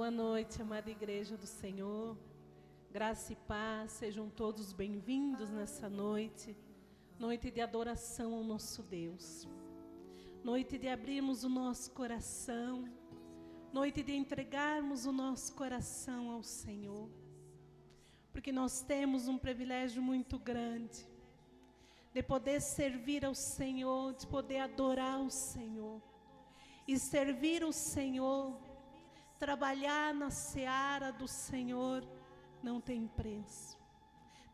Boa noite, amada Igreja do Senhor. Graça e paz, sejam todos bem-vindos nessa noite. Noite de adoração ao nosso Deus. Noite de abrirmos o nosso coração. Noite de entregarmos o nosso coração ao Senhor. Porque nós temos um privilégio muito grande de poder servir ao Senhor, de poder adorar o Senhor. E servir o Senhor, trabalhar na seara do Senhor não tem preço.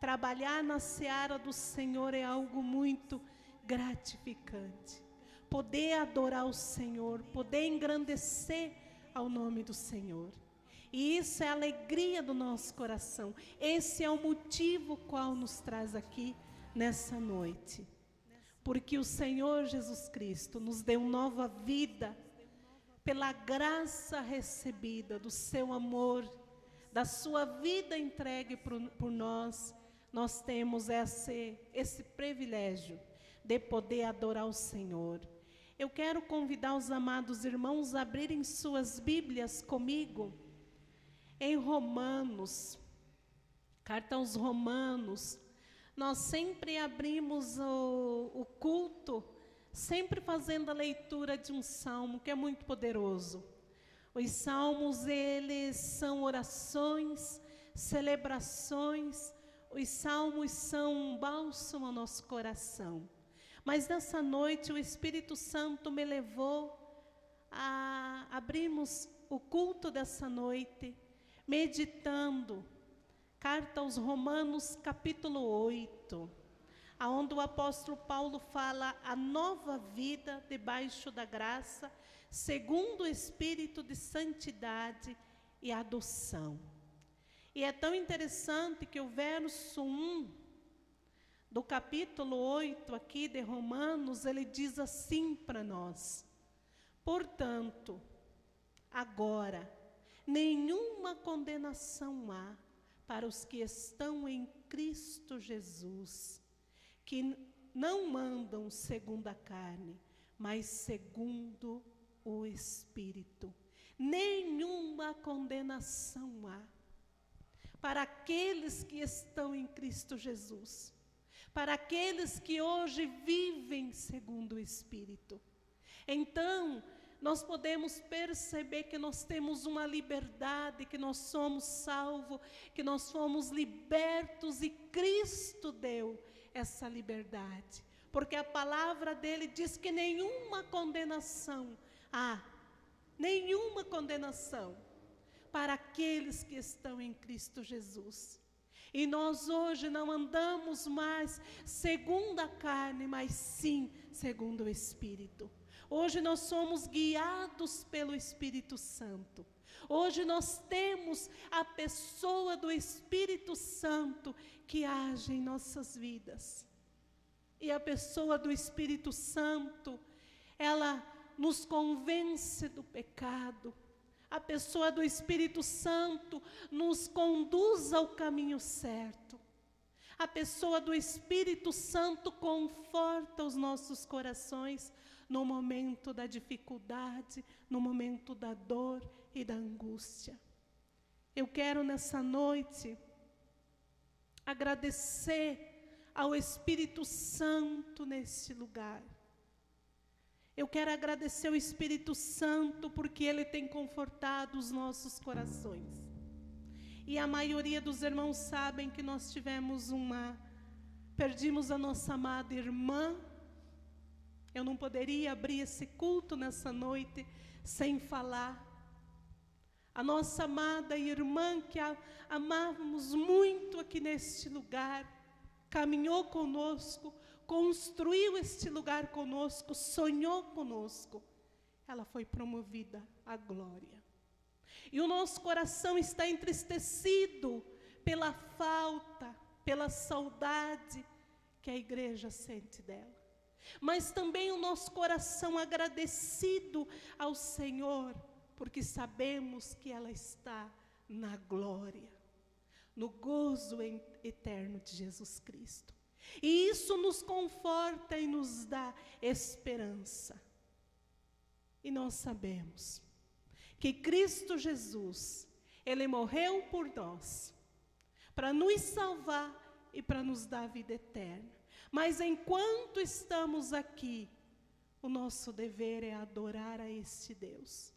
Trabalhar na seara do Senhor é algo muito gratificante. Poder adorar o Senhor, poder engrandecer ao nome do Senhor. E isso é a alegria do nosso coração. Esse é o motivo qual nos traz aqui nessa noite. Porque o Senhor Jesus Cristo nos deu nova vida pela graça recebida do seu amor, da sua vida entregue por nós. Nós temos esse privilégio de poder adorar o Senhor. Eu quero convidar os amados irmãos a abrirem suas Bíblias comigo em Romanos, carta aos Romanos. Nós sempre abrimos o culto, sempre fazendo a leitura de um salmo que é muito poderoso. Os salmos, eles são orações, celebrações. Os salmos são um bálsamo ao nosso coração. Mas nessa noite o Espírito Santo me levou a abrirmos o culto dessa noite, meditando carta aos Romanos capítulo 8, aonde o apóstolo Paulo fala a nova vida debaixo da graça, segundo o Espírito de santidade e adoção. E é tão interessante que o verso 1 do capítulo 8 aqui de Romanos, ele diz assim para nós: portanto, agora, nenhuma condenação há para os que estão em Cristo Jesus, que não andam segundo a carne, mas segundo o Espírito. Nenhuma condenação há para aqueles que estão em Cristo Jesus, para aqueles que hoje vivem segundo o Espírito. Então, nós podemos perceber que nós temos uma liberdade, que nós somos salvos, que nós fomos libertos e Cristo deu essa liberdade. Porque a palavra dele diz que nenhuma condenação há, nenhuma condenação para aqueles que estão em Cristo Jesus. E nós hoje não andamos mais segundo a carne, mas sim segundo o Espírito. Hoje nós somos guiados pelo Espírito Santo. Hoje nós temos a pessoa do Espírito Santo que age em nossas vidas. E a pessoa do Espírito Santo, ela nos convence do pecado. A pessoa do Espírito Santo nos conduz ao caminho certo. A pessoa do Espírito Santo conforta os nossos corações no momento da dificuldade, no momento da dor e da angústia. Eu quero nessa noite agradecer ao Espírito Santo neste lugar. Eu quero agradecer ao Espírito Santo porque Ele tem confortado os nossos corações. E a maioria dos irmãos sabem que nós perdimos a nossa amada irmã. Eu não poderia abrir esse culto nessa noite sem falar. A nossa amada irmã que amávamos muito aqui neste lugar, caminhou conosco, construiu este lugar conosco, sonhou conosco. Ela foi promovida à glória. E o nosso coração está entristecido pela falta, pela saudade que a igreja sente dela. Mas também o nosso coração agradecido ao Senhor, porque sabemos que ela está na glória, no gozo eterno de Jesus Cristo. E isso nos conforta e nos dá esperança. E nós sabemos que Cristo Jesus, Ele morreu por nós, para nos salvar e para nos dar a vida eterna. Mas enquanto estamos aqui, o nosso dever é adorar a este Deus.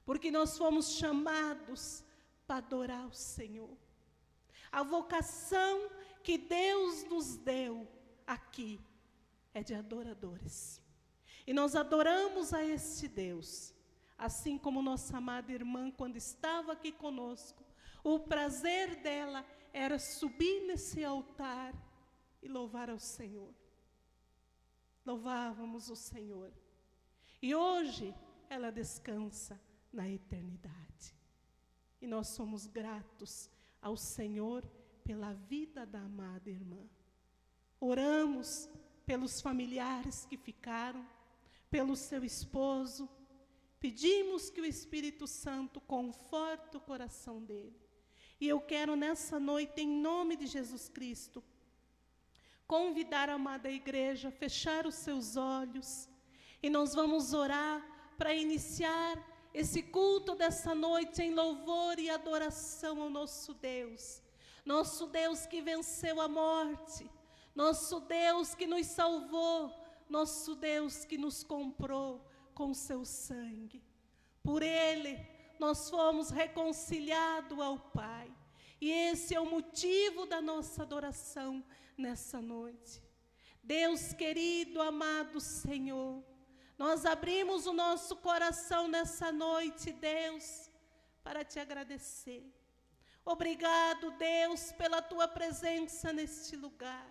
Porque nós fomos chamados para adorar o Senhor. A vocação que Deus nos deu aqui é de adoradores. E nós adoramos a este Deus, assim como nossa amada irmã, quando estava aqui conosco, o prazer dela era subir nesse altar e louvar ao Senhor. Louvávamos o Senhor. E hoje ela descansa na eternidade. E nós somos gratos ao Senhor pela vida da amada irmã. Oramos pelos familiares que ficaram, pelo seu esposo. Pedimos que o Espírito Santo conforte o coração dele. E eu quero nessa noite, em nome de Jesus Cristo, convidar a amada igreja a fechar os seus olhos. E nós vamos orar para iniciar esse culto dessa noite em louvor e adoração ao nosso Deus. Nosso Deus que venceu a morte. Nosso Deus que nos salvou. Nosso Deus que nos comprou com seu sangue. Por Ele, nós fomos reconciliados ao Pai. E esse é o motivo da nossa adoração nessa noite. Deus querido, amado Senhor, nós abrimos o nosso coração nessa noite, Deus, para te agradecer. Obrigado, Deus, pela tua presença neste lugar.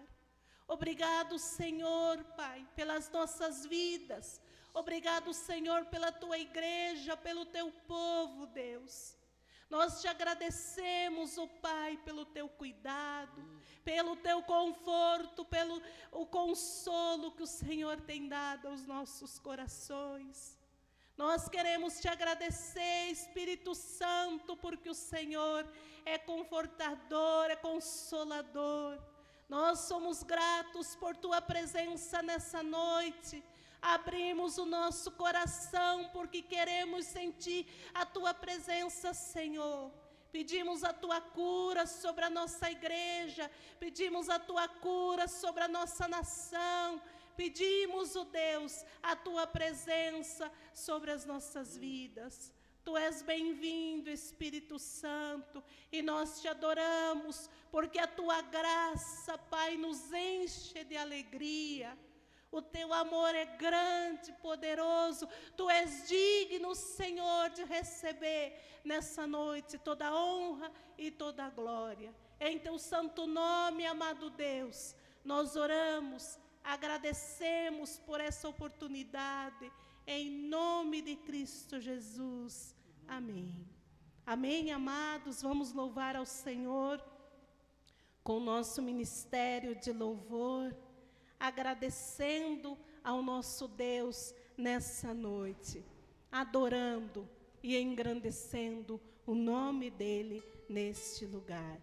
Obrigado, Senhor, Pai, pelas nossas vidas. Obrigado, Senhor, pela tua igreja, pelo teu povo, Deus. Nós te agradecemos, ó Pai, pelo teu cuidado, pelo teu conforto, pelo o consolo que o Senhor tem dado aos nossos corações. Nós queremos te agradecer, Espírito Santo, porque o Senhor é confortador, é consolador. Nós somos gratos por tua presença nessa noite. Abrimos o nosso coração porque queremos sentir a tua presença, Senhor. Pedimos a tua cura sobre a nossa igreja, pedimos a tua cura sobre a nossa nação, pedimos, ó Deus, a tua presença sobre as nossas vidas. Tu és bem-vindo, Espírito Santo, e nós te adoramos, porque a tua graça, Pai, nos enche de alegria. O teu amor é grande, poderoso. Tu és digno, Senhor, de receber nessa noite toda a honra e toda a glória. Em teu santo nome, amado Deus, nós oramos, agradecemos por essa oportunidade. Em nome de Cristo Jesus. Amém. Amém, amados. Vamos louvar ao Senhor com o nosso ministério de louvor, agradecendo ao nosso Deus nessa noite, adorando e engrandecendo o nome dEle neste lugar.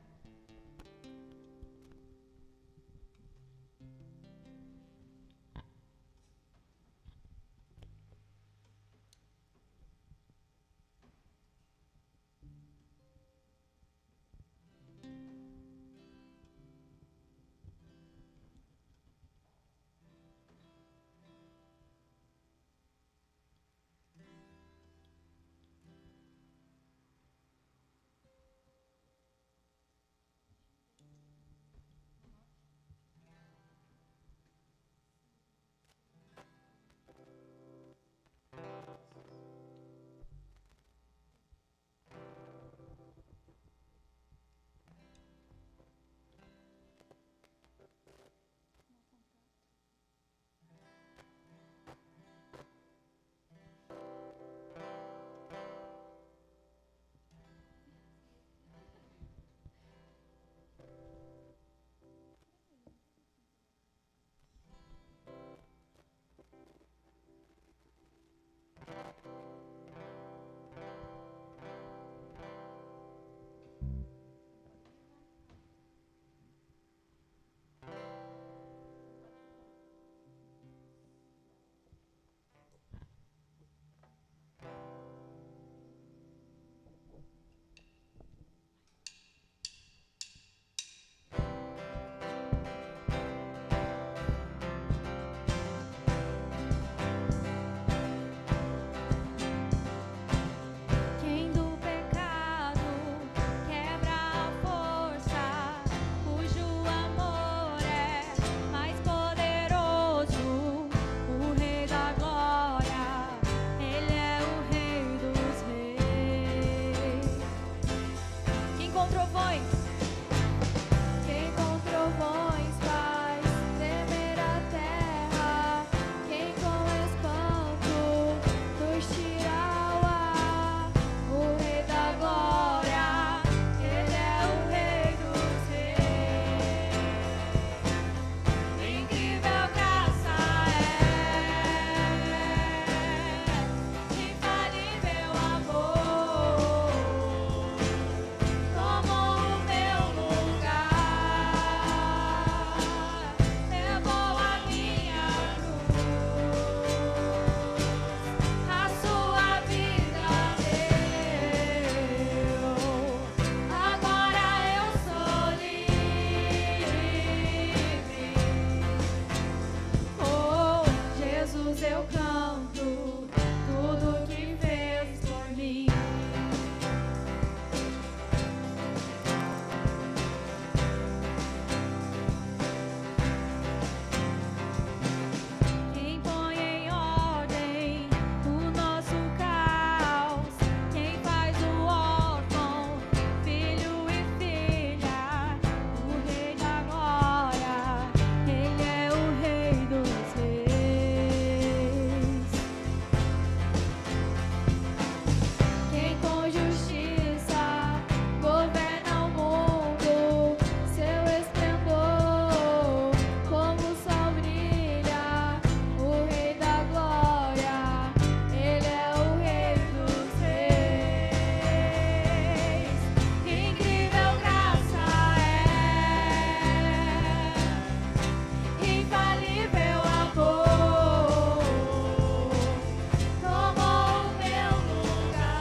com trovões. Quem com trovões faz tremer a terra, quem com espanto nos tira o ar, o Rei da glória, Ele é o Rei dos reis. Incrível graça é, infalível amor, tomou o meu lugar, levou a minha cruz, a sua vida deu. Agora eu sou livre. Oh, Jesus, eu canto tudo que fez por mim. Quem põe em ordem o nosso caos, quem faz o órfão, filho e filha, o Rei da glória, Ele é o Rei dos reis. Quem com justiça governa o mundo, seu esplendor como o sol brilha, o Rei da glória, Ele é o Rei dos reis. Incrível graça é, infalível amor, tomou o meu lugar,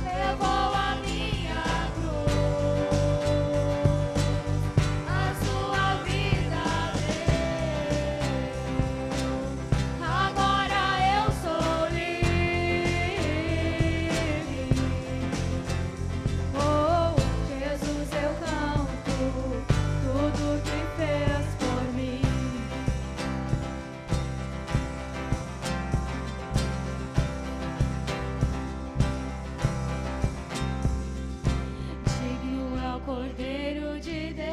levou a minha cruz, a sua vida deu. Agora eu sou livre. Oh, Jesus, eu canto tudo que fez por mim. Digno é o Cordeiro de Deus,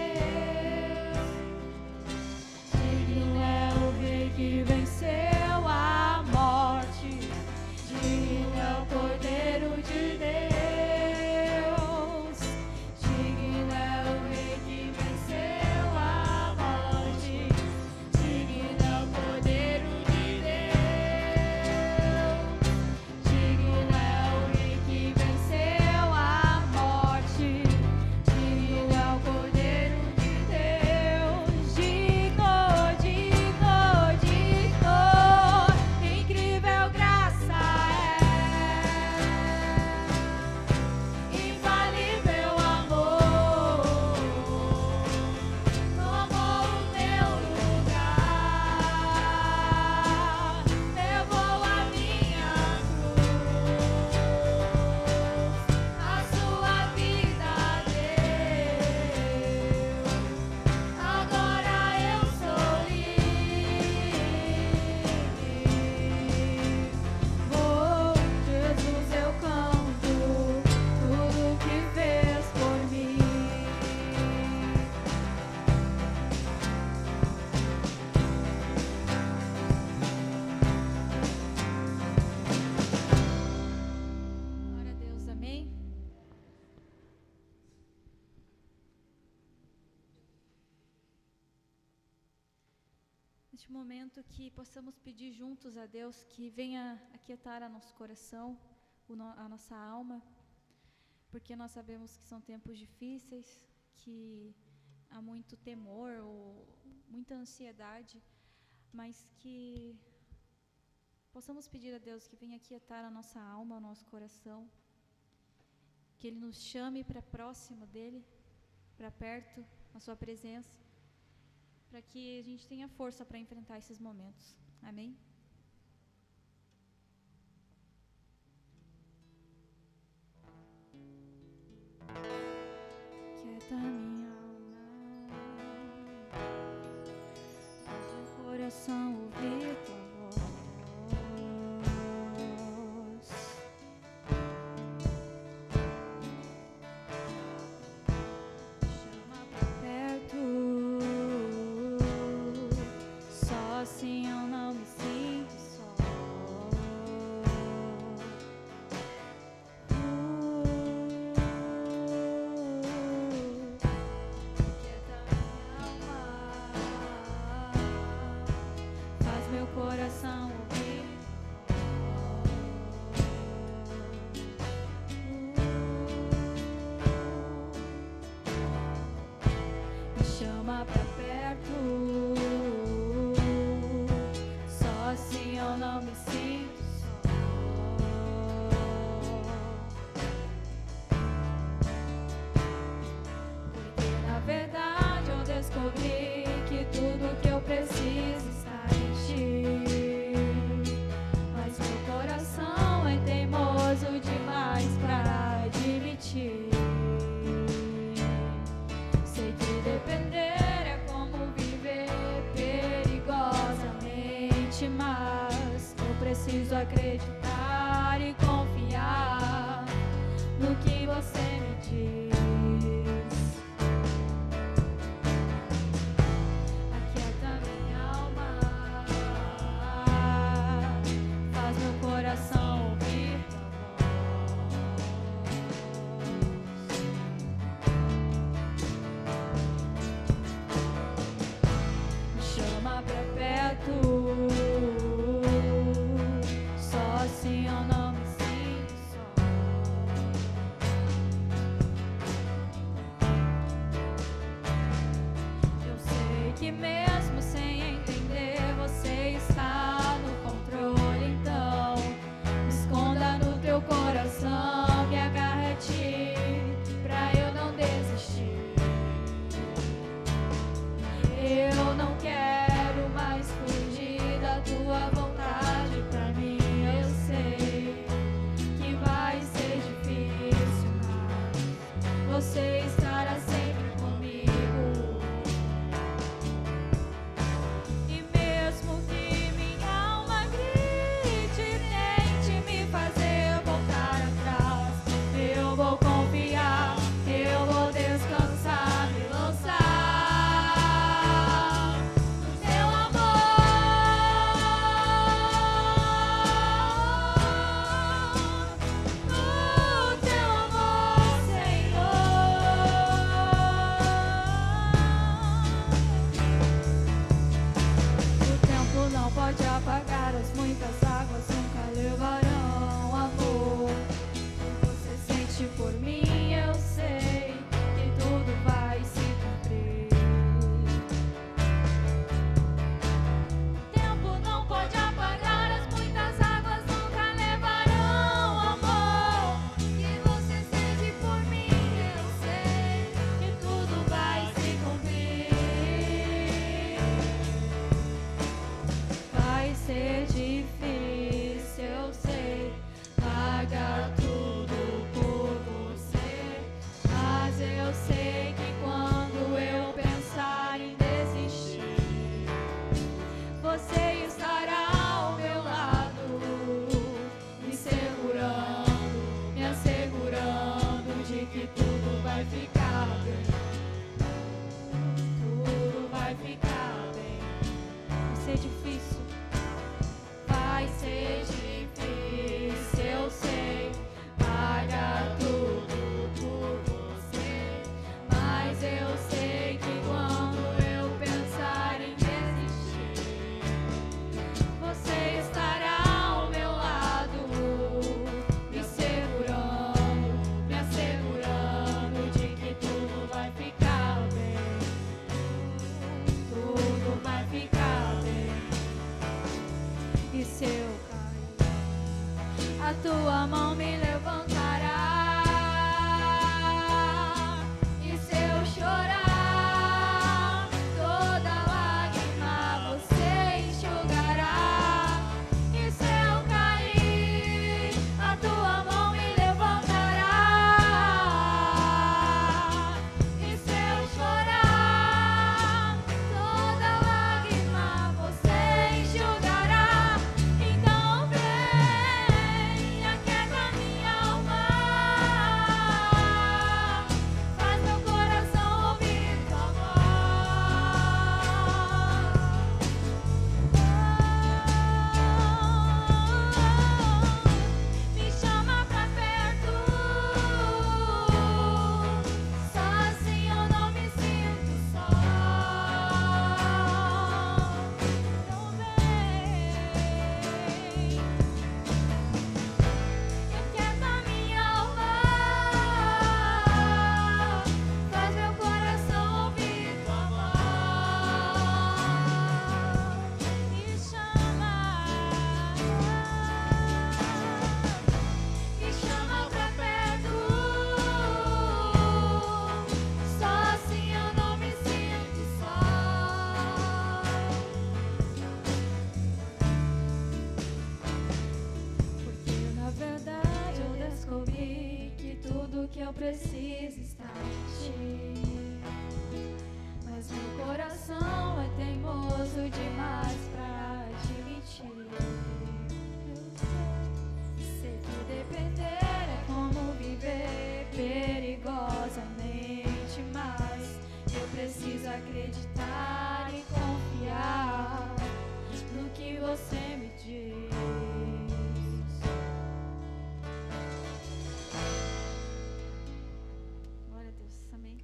digno é o Rei que venceu a morte, digno é o Cordeiro de Deus, digno é o Rei que venceu a morte, digno é o Cordeiro de Deus, digno é o Rei que venceu a morte, digno é o Cordeiro de Deus, digno, digno, digno, incrível graça é, infalível amor, tomou o meu lugar, levou a minha cruz, a sua vida deu. Agora eu sou livre. Oh, Jesus, eu canto tudo que fez por mim. Glória a Deus, amém? Neste momento que possamos pedir juntos a Deus que venha aquietar a nosso coração, a nossa alma, porque nós sabemos que são tempos difíceis, que há muito temor ou muita ansiedade, mas que possamos pedir a Deus que venha aquietar a nossa alma, o nosso coração, que Ele nos chame para próximo dEle, para perto, na Sua presença, para que a gente tenha força para enfrentar esses momentos. Amém? Quieta minha alma, faz meu coração ouvir tua voz. acreditar e confiar no que você me diz. Aquieta minha alma, faz meu coração ouvir tua voz. Me chama pra perto, só assim eu não me sinto só. Eu sei que mesmo sem entender, você está no controle. Então me esconda no teu coração, me agarre a ti, pra eu não desistir. Eu não quero mais fugir da tua vontade pra mim. Eu sei que vai ser difícil, mas você estará sempre comigo. E mesmo que minha alma grite, tente me fazer voltar atrás, eu vou confiar, eu vou descansar, me lançar no teu amor, Senhor. O tempo não pode apagar, as muitas águas nunca levarão amor. Você sente por mim, eu sei que tudo vai se cumprir. O tempo não pode apagar, as muitas águas nunca levarão amor. Que você sente por mim, eu sei que tudo vai se cumprir. Vai ser difícil, eu sei, largar tudo por você, mas eu sei que quando eu pensar em desistir, você estará ao meu lado, me segurando, me assegurando de que tudo vai ficar bem. Tudo vai ficar bem. Vai ser difícil, vai ser difícil, eu sei, pagar tudo por você, mas eu sei que quando eu pensar em desistir, você estará ao meu lado, me segurando, me assegurando de que tudo vai ficar bem. Tudo vai ficar bem. E se eu cair, a tua mão me levantará. E se eu chorar, toda lágrima você enxugará. E se eu cair, a tua mão me levantará. E se eu chorar, toda lágrima você enxugará. Então vem, aquieta minha alma, faz meu coração ouvir tua voz. Me chama pra perto, só assim eu não me sinto só. Então vem, aquieta minha alma, faz meu coração ouvir tua voz. Me chama pra perto, só assim eu não me sinto só. Porque na verdade eu descobri que tudo que eu preciso está em ti. Mas meu coração é teimoso demais pra admitir. Eu sei depender é como viver perigosamente, mas eu preciso acreditar e confiar no que você me diz. Glória a Deus, amém.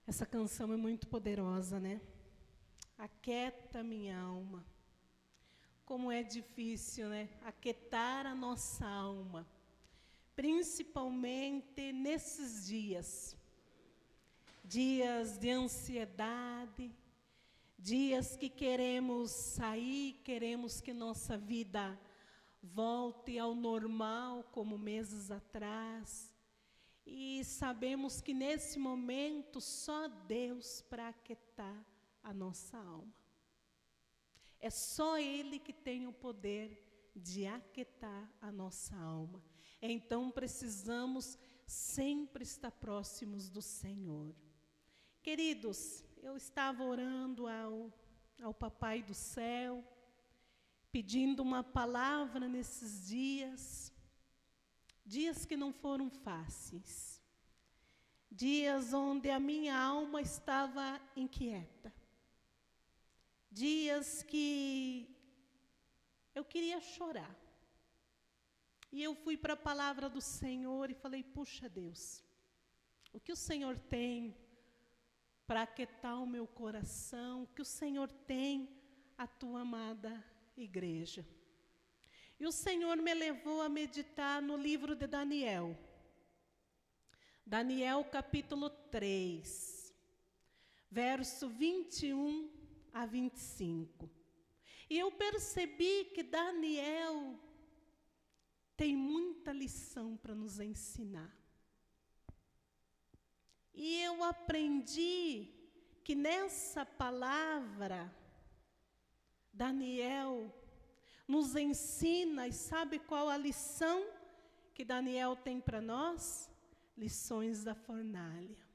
Essa canção é muito poderosa, né? Aquieta minha alma. Como é difícil, né? Aquietar a nossa alma. Principalmente nesses dias. Dias de ansiedade. Dias que queremos sair, queremos que nossa vida volte ao normal, como meses atrás. E sabemos que nesse momento só Deus para aquietar a nossa alma. É só Ele que tem o poder de aquietar a nossa alma. Então precisamos sempre estar próximos do Senhor. Queridos, eu estava orando ao Papai do Céu, pedindo uma palavra nesses dias. Dias que não foram fáceis, dias onde a minha alma estava inquieta, dias que eu queria chorar. E eu fui para a palavra do Senhor e falei, puxa Deus, o que o Senhor tem para aquietar o meu coração, o que o Senhor tem a tua amada igreja. E o Senhor me levou a meditar no livro de Daniel. Daniel capítulo 3, verso 21 a 25. E eu percebi que Daniel tem muita lição para nos ensinar. E eu aprendi que nessa palavra, Daniel nos ensina, e sabe qual a lição que Daniel tem para nós? Lições da fornalha.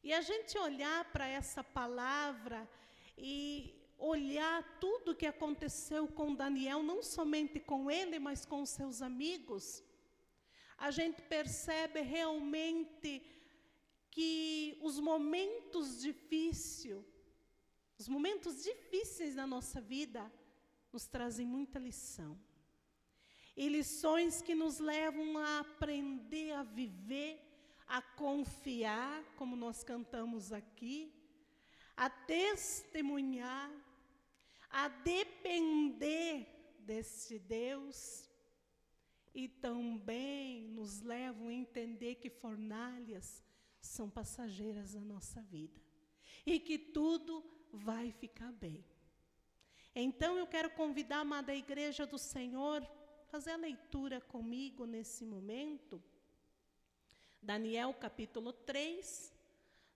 E a gente olhar para essa palavra e olhar tudo o que aconteceu com Daniel, não somente com ele, mas com os seus amigos, a gente percebe realmente que os momentos difíceis da nossa vida, nos trazem muita lição. E lições que nos levam a aprender a viver, a confiar, como nós cantamos aqui, a testemunhar, a depender desse Deus. E também nos levam a entender que fornalhas são passageiras na nossa vida. E que tudo vai ficar bem. Então eu quero convidar a amada igreja do Senhor a fazer a leitura comigo nesse momento. Daniel capítulo 3,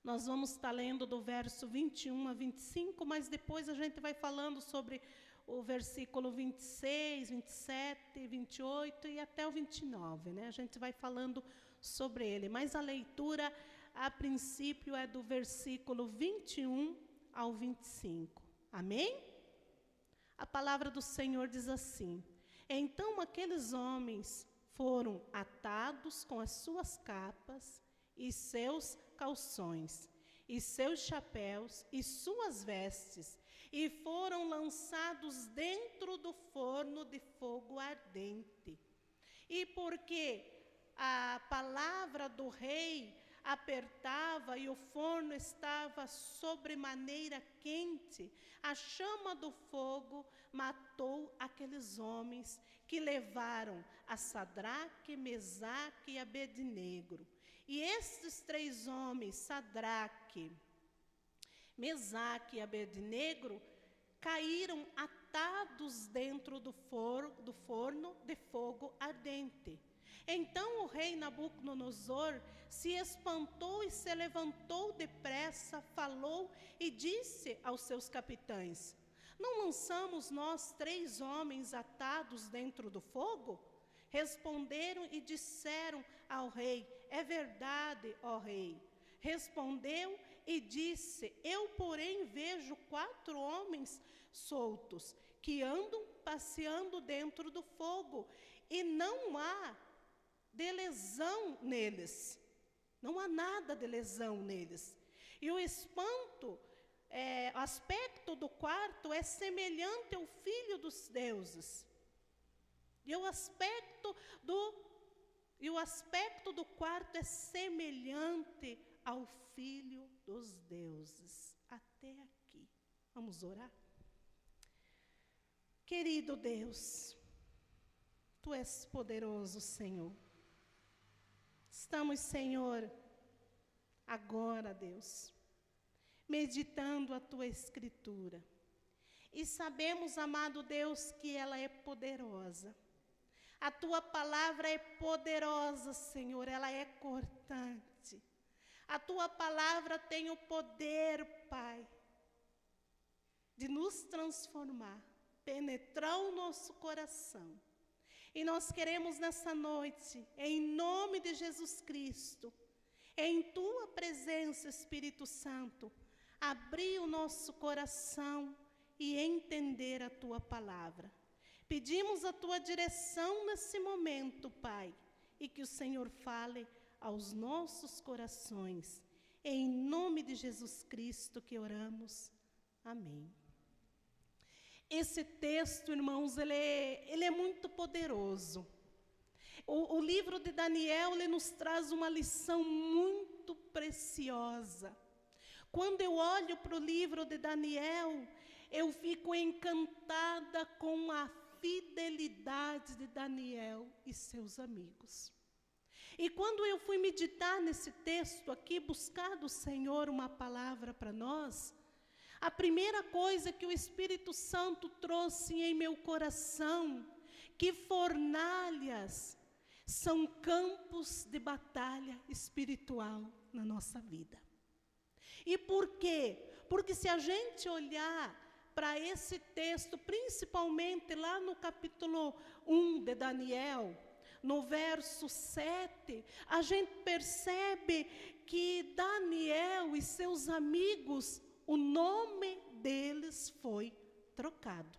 nós vamos estar lendo do verso 21 a 25, mas depois a gente vai falando sobre o versículo 26, 27, 28 e até o 29, né? A gente vai falando sobre ele, mas a leitura a princípio é do versículo 21 ao 25. Amém? A palavra do Senhor diz assim: então aqueles homens foram atados com as suas capas e seus calções, e seus chapéus e suas vestes, e foram lançados dentro do forno de fogo ardente. E porque a palavra do rei apertava e o forno estava sobremaneira quente, a chama do fogo matou aqueles homens que levaram a Sadraque, Mesaque e Abednego. E estes três homens, Sadraque, Mesaque e Abednego, caíram atados dentro do forno de fogo ardente. Então o rei Nabucodonosor se espantou e se levantou depressa, falou e disse aos seus capitães: Não lançamos nós 3 homens atados dentro do fogo? Responderam e disseram ao rei: é verdade, ó rei. Respondeu e disse: eu, porém, vejo 4 homens soltos, que andam passeando dentro do fogo, e não há de lesão neles. Não há nada de lesão neles. E o aspecto do quarto é semelhante ao Filho dos deuses. E o aspecto do quarto é semelhante ao Filho dos deuses. Até aqui. Vamos orar? Querido Deus, Tu és poderoso, Senhor. Estamos, Senhor, agora, Deus, meditando a Tua Escritura. E sabemos, amado Deus, que ela é poderosa. A Tua palavra é poderosa, Senhor, ela é cortante. A Tua palavra tem o poder, Pai, de nos transformar, penetrar o nosso coração. E nós queremos nessa noite, em nome de Jesus Cristo, em Tua presença, Espírito Santo, abrir o nosso coração e entender a Tua palavra. Pedimos a Tua direção nesse momento, Pai, e que o Senhor fale aos nossos corações. Em nome de Jesus Cristo que oramos. Amém. Esse texto, irmãos, ele é muito poderoso. O livro de Daniel, ele nos traz uma lição muito preciosa. Quando eu olho para o livro de Daniel, eu fico encantada com a fidelidade de Daniel e seus amigos. E quando eu fui meditar nesse texto aqui, buscar do Senhor uma palavra para nós, a primeira coisa que o Espírito Santo trouxe em meu coração, que fornalhas são campos de batalha espiritual na nossa vida. E por quê? Porque se a gente olhar para esse texto, principalmente lá no capítulo 1 de Daniel, no verso 7, a gente percebe que Daniel e seus amigos, o nome deles foi trocado.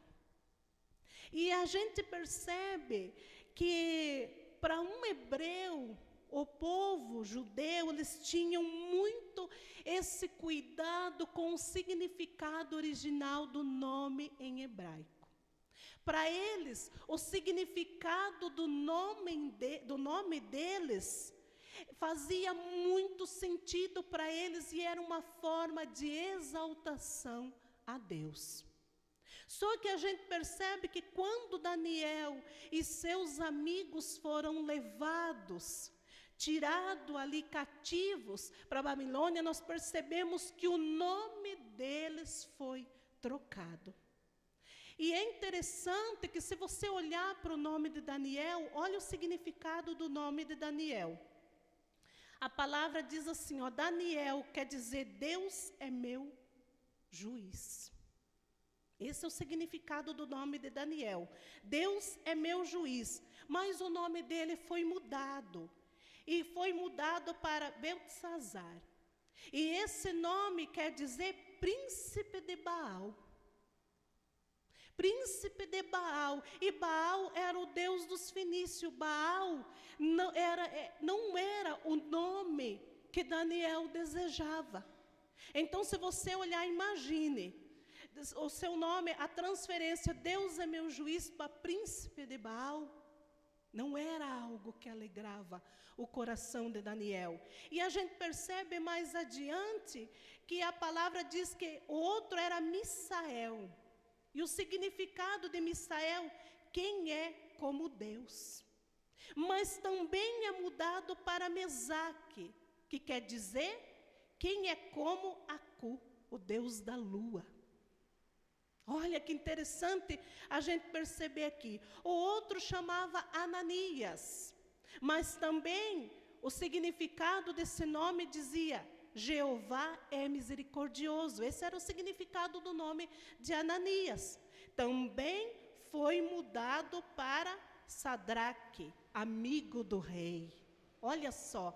E a gente percebe que para um hebreu, o povo judeu, eles tinham muito esse cuidado com o significado original do nome em hebraico. Para eles, o significado do nome deles fazia muito sentido para eles e era uma forma de exaltação a Deus. Só que a gente percebe que quando Daniel e seus amigos foram levados, tirados ali cativos para a Babilônia, nós percebemos que o nome deles foi trocado. E é interessante que se você olhar para o nome de Daniel, olha o significado do nome de Daniel. A palavra diz assim, Daniel quer dizer Deus é meu juiz. Esse é o significado do nome de Daniel. Deus é meu juiz. Mas o nome dele foi mudado. E foi mudado para Beltesazar. E esse nome quer dizer príncipe de Baal. Príncipe de Baal. E Baal era o deus dos fenícios. Baal não era o nome que Daniel desejava. Então, se você olhar, imagine, o seu nome, a transferência, Deus é meu juiz, para príncipe de Baal, não era algo que alegrava o coração de Daniel. E a gente percebe mais adiante que a palavra diz que o outro era Misael. E o significado de Misael, quem é como Deus. Mas também é mudado para Mesaque, que quer dizer quem é como Acu, o deus da lua. Olha que interessante a gente perceber aqui. O outro chamava Ananias, mas também o significado desse nome dizia Jeová é misericordioso. Esse era o significado do nome de Ananias. Também foi mudado para Sadraque, amigo do rei. Olha só.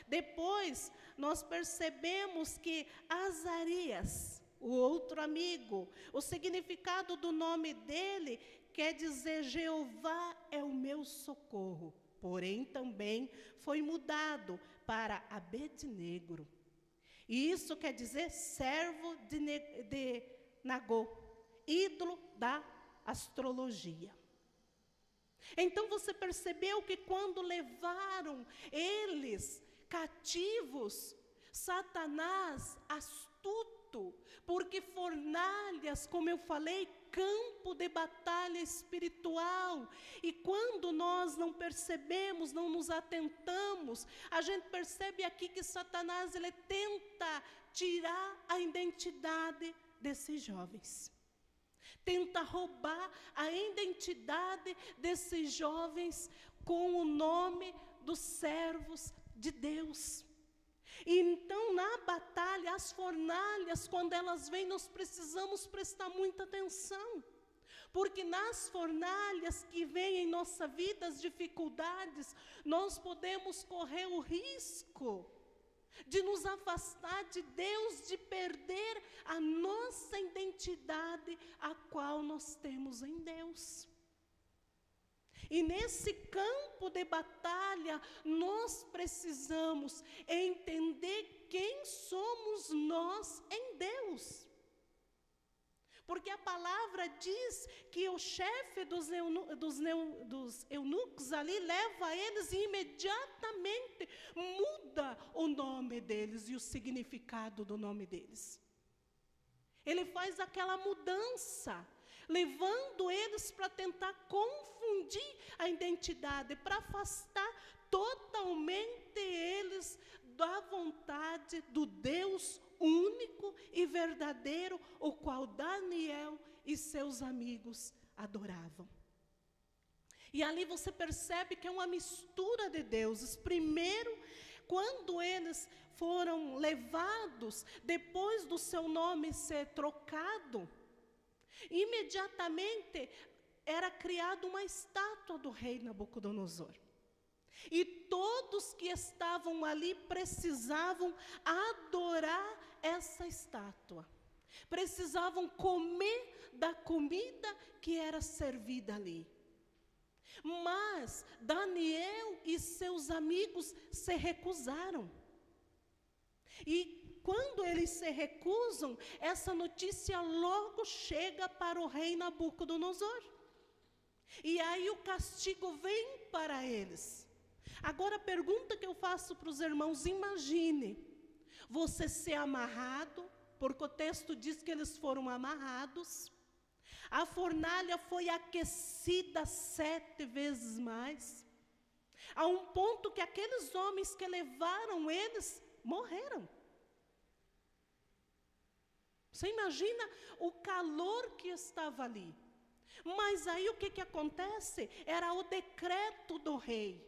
Depois, nós percebemos que Azarias, o outro amigo, o significado do nome dele quer dizer Jeová é o meu socorro. Porém, também foi mudado para Abednego. E isso quer dizer servo de Nagô, ídolo da astrologia. Então você percebeu que quando levaram eles cativos, Satanás, astuto, porque fornalhas, como eu falei, campo de batalha espiritual, e quando nós não percebemos, não nos atentamos, a gente percebe aqui que Satanás, ele tenta tirar a identidade desses jovens. Tenta roubar a identidade desses jovens com o nome dos servos de Deus. Então, na batalha, as fornalhas, quando elas vêm, nós precisamos prestar muita atenção. Porque nas fornalhas que vêm em nossa vida, as dificuldades, nós podemos correr o risco de nos afastar de Deus, de perder a nossa identidade, a qual nós temos em Deus. E nesse campo de batalha, nós precisamos entender quem somos nós em Deus. Porque a palavra diz que o chefe dos eunucos ali leva eles e imediatamente muda o nome deles e o significado do nome deles. Ele faz aquela mudança, levando eles para tentar confundir a identidade, para afastar totalmente eles da vontade do Deus único e verdadeiro, o qual Daniel e seus amigos adoravam. E ali você percebe que é uma mistura de deuses. Primeiro, quando eles foram levados, depois do seu nome ser trocado, imediatamente era criada uma estátua do rei Nabucodonosor. E todos que estavam ali precisavam adorar essa estátua. Precisavam comer da comida que era servida ali. Mas Daniel e seus amigos se recusaram. E quando eles se recusam, essa notícia logo chega para o rei Nabucodonosor. E aí o castigo vem para eles. Agora a pergunta que eu faço para os irmãos, imagine você ser amarrado, porque o texto diz que eles foram amarrados, a fornalha foi aquecida 7 vezes mais, a um ponto que aqueles homens que levaram eles morreram. Você imagina o calor que estava ali. Mas aí o que acontece? Era o decreto do rei.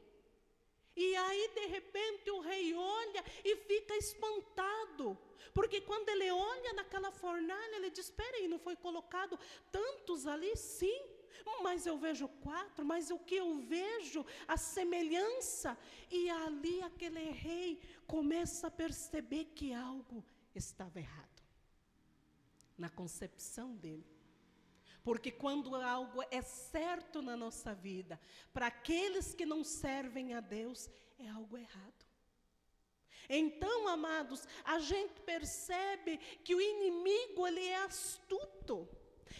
E aí, de repente, o rei olha e fica espantado. Porque quando ele olha naquela fornalha, ele diz, espera aí, não foi colocado tantos ali? Sim, mas eu vejo 4, mas o que eu vejo? A semelhança. E ali aquele rei começa a perceber que algo estava errado. Na concepção dele. Porque quando algo é certo na nossa vida, para aqueles que não servem a Deus, é algo errado. Então, amados, a gente percebe que o inimigo, ele é astuto.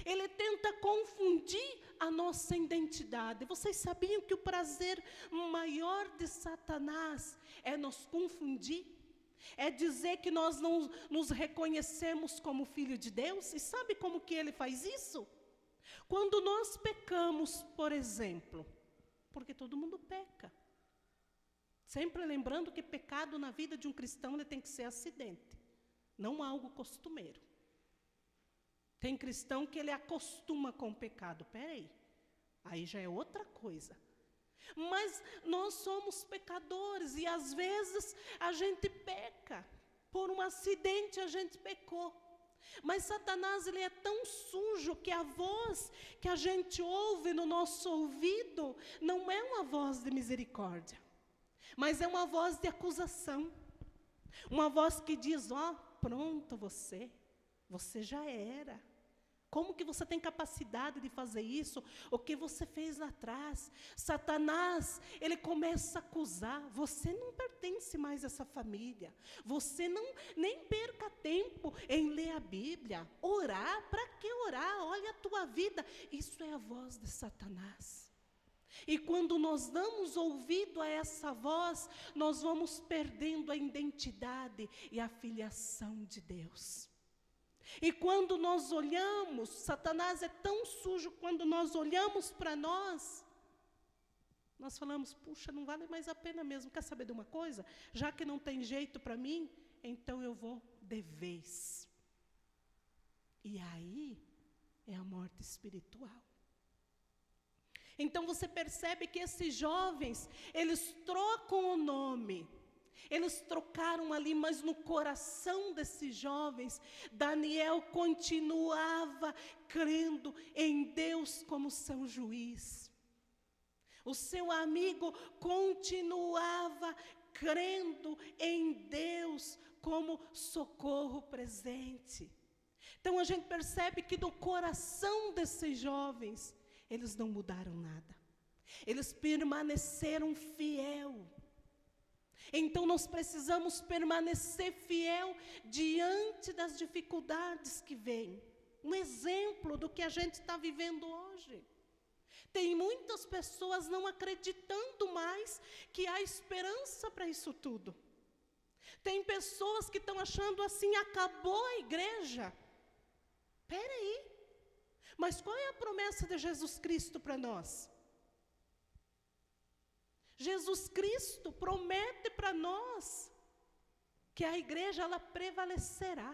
Ele tenta confundir a nossa identidade. Vocês sabiam que o prazer maior de Satanás é nos confundir? É dizer que nós não nos reconhecemos como filho de Deus? E sabe como que ele faz isso? Quando nós pecamos, por exemplo, porque todo mundo peca. Sempre lembrando que pecado na vida de um cristão ele tem que ser acidente, não algo costumeiro. Tem cristão que ele acostuma com o pecado. Peraí, aí já é outra coisa. Mas nós somos pecadores e às vezes a gente peca. por um acidente a gente pecou. Mas Satanás, ele é tão sujo que a voz que a gente ouve no nosso ouvido não é uma voz de misericórdia, mas é uma voz de acusação. Uma voz que diz, pronto você já era. Como que você tem capacidade de fazer isso? O que você fez lá atrás? Satanás, ele começa a acusar. Você não pertence mais a essa família. Você nem perca tempo em ler a Bíblia. Orar, para que orar? Olha a tua vida. Isso é a voz de Satanás. E quando nós damos ouvido a essa voz, nós vamos perdendo a identidade e a filiação de Deus. E quando nós olhamos, Satanás é tão sujo, quando nós olhamos para nós falamos, puxa, não vale mais a pena mesmo. Quer saber de uma coisa? Já que não tem jeito para mim, então eu vou de vez. E aí é a morte espiritual. Então você percebe que esses jovens, eles trocam o nome. Eles trocaram ali, mas no coração desses jovens, Daniel continuava crendo em Deus como seu juiz. O seu amigo continuava crendo em Deus como socorro presente. Então a gente percebe que no coração desses jovens, eles não mudaram nada. Eles permaneceram fiel. Então nós precisamos permanecer fiel diante das dificuldades que vêm. Um exemplo do que a gente está vivendo hoje. Tem muitas pessoas não acreditando mais que há esperança para isso tudo. Tem pessoas que estão achando assim, acabou a igreja. Espera aí, mas qual é a promessa de Jesus Cristo para nós? Jesus Cristo promete para nós que a igreja, ela prevalecerá.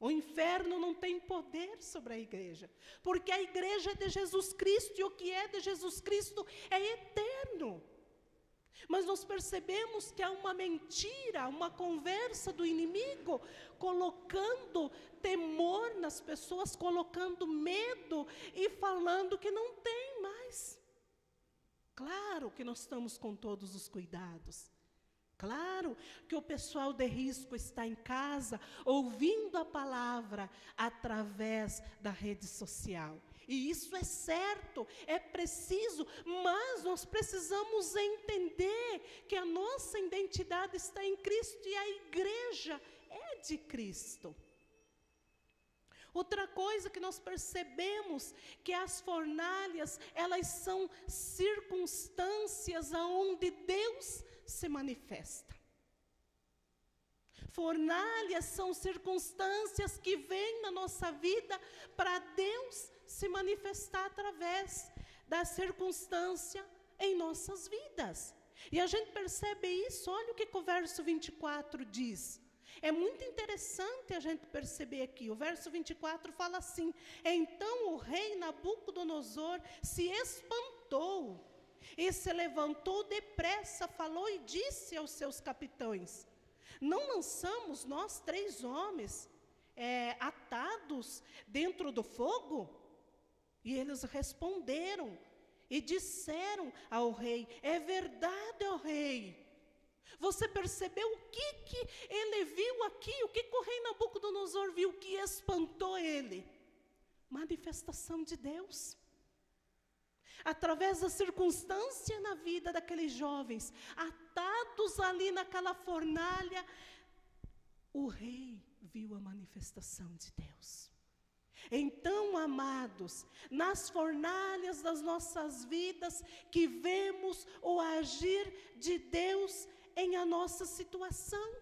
O inferno não tem poder sobre a igreja, porque a igreja é de Jesus Cristo, e o que é de Jesus Cristo é eterno. Mas nós percebemos que há uma mentira, uma conversa do inimigo, colocando temor nas pessoas, colocando medo e falando que não tem mais. Claro que nós estamos com todos os cuidados. Claro que o pessoal de risco está em casa, ouvindo a palavra através da rede social. E isso é certo, é preciso, mas nós precisamos entender que a nossa identidade está em Cristo e a igreja é de Cristo. Outra coisa que nós percebemos, que as fornalhas, elas são circunstâncias aonde Deus se manifesta. Fornalhas são circunstâncias que vêm na nossa vida para Deus se manifestar através da circunstância em nossas vidas. E a gente percebe isso, olha o que o verso 24 diz. É muito interessante a gente perceber aqui. O verso 24 fala assim: então o rei Nabucodonosor se espantou e se levantou depressa, falou e disse aos seus capitães: não lançamos nós 3 homens atados dentro do fogo? E eles responderam e disseram ao rei: é verdade, ó rei. Você percebeu o que ele viu aqui? O que o rei Nabucodonosor viu que espantou ele? Manifestação de Deus. Através da circunstância na vida daqueles jovens, atados ali naquela fornalha, o rei viu a manifestação de Deus. Então, amados, nas fornalhas das nossas vidas, que vemos o agir de Deus em a nossa situação.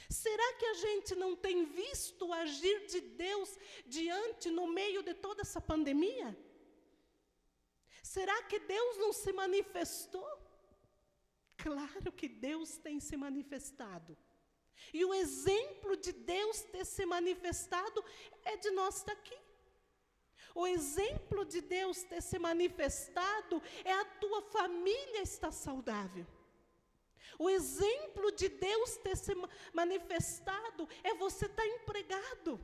Será que a gente não tem visto o agir de Deus no meio de toda essa pandemia? Será que Deus não se manifestou? Claro que Deus tem se manifestado. E o exemplo de Deus ter se manifestado é de nós estar aqui. O exemplo de Deus ter se manifestado é a tua família estar saudável. O exemplo de Deus ter se manifestado é você estar empregado.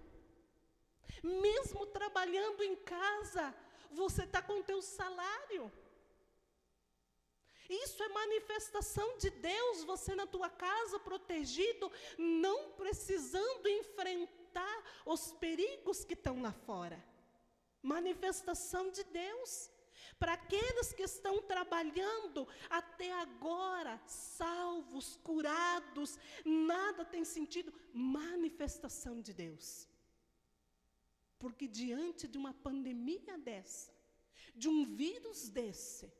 Mesmo trabalhando em casa, você está com o teu salário. Isso é manifestação de Deus, você na tua casa, protegido, não precisando enfrentar os perigos que estão lá fora. Manifestação de Deus. Para aqueles que estão trabalhando até agora, salvos, curados, nada tem sentido, manifestação de Deus. Porque diante de uma pandemia dessa, de um vírus desse,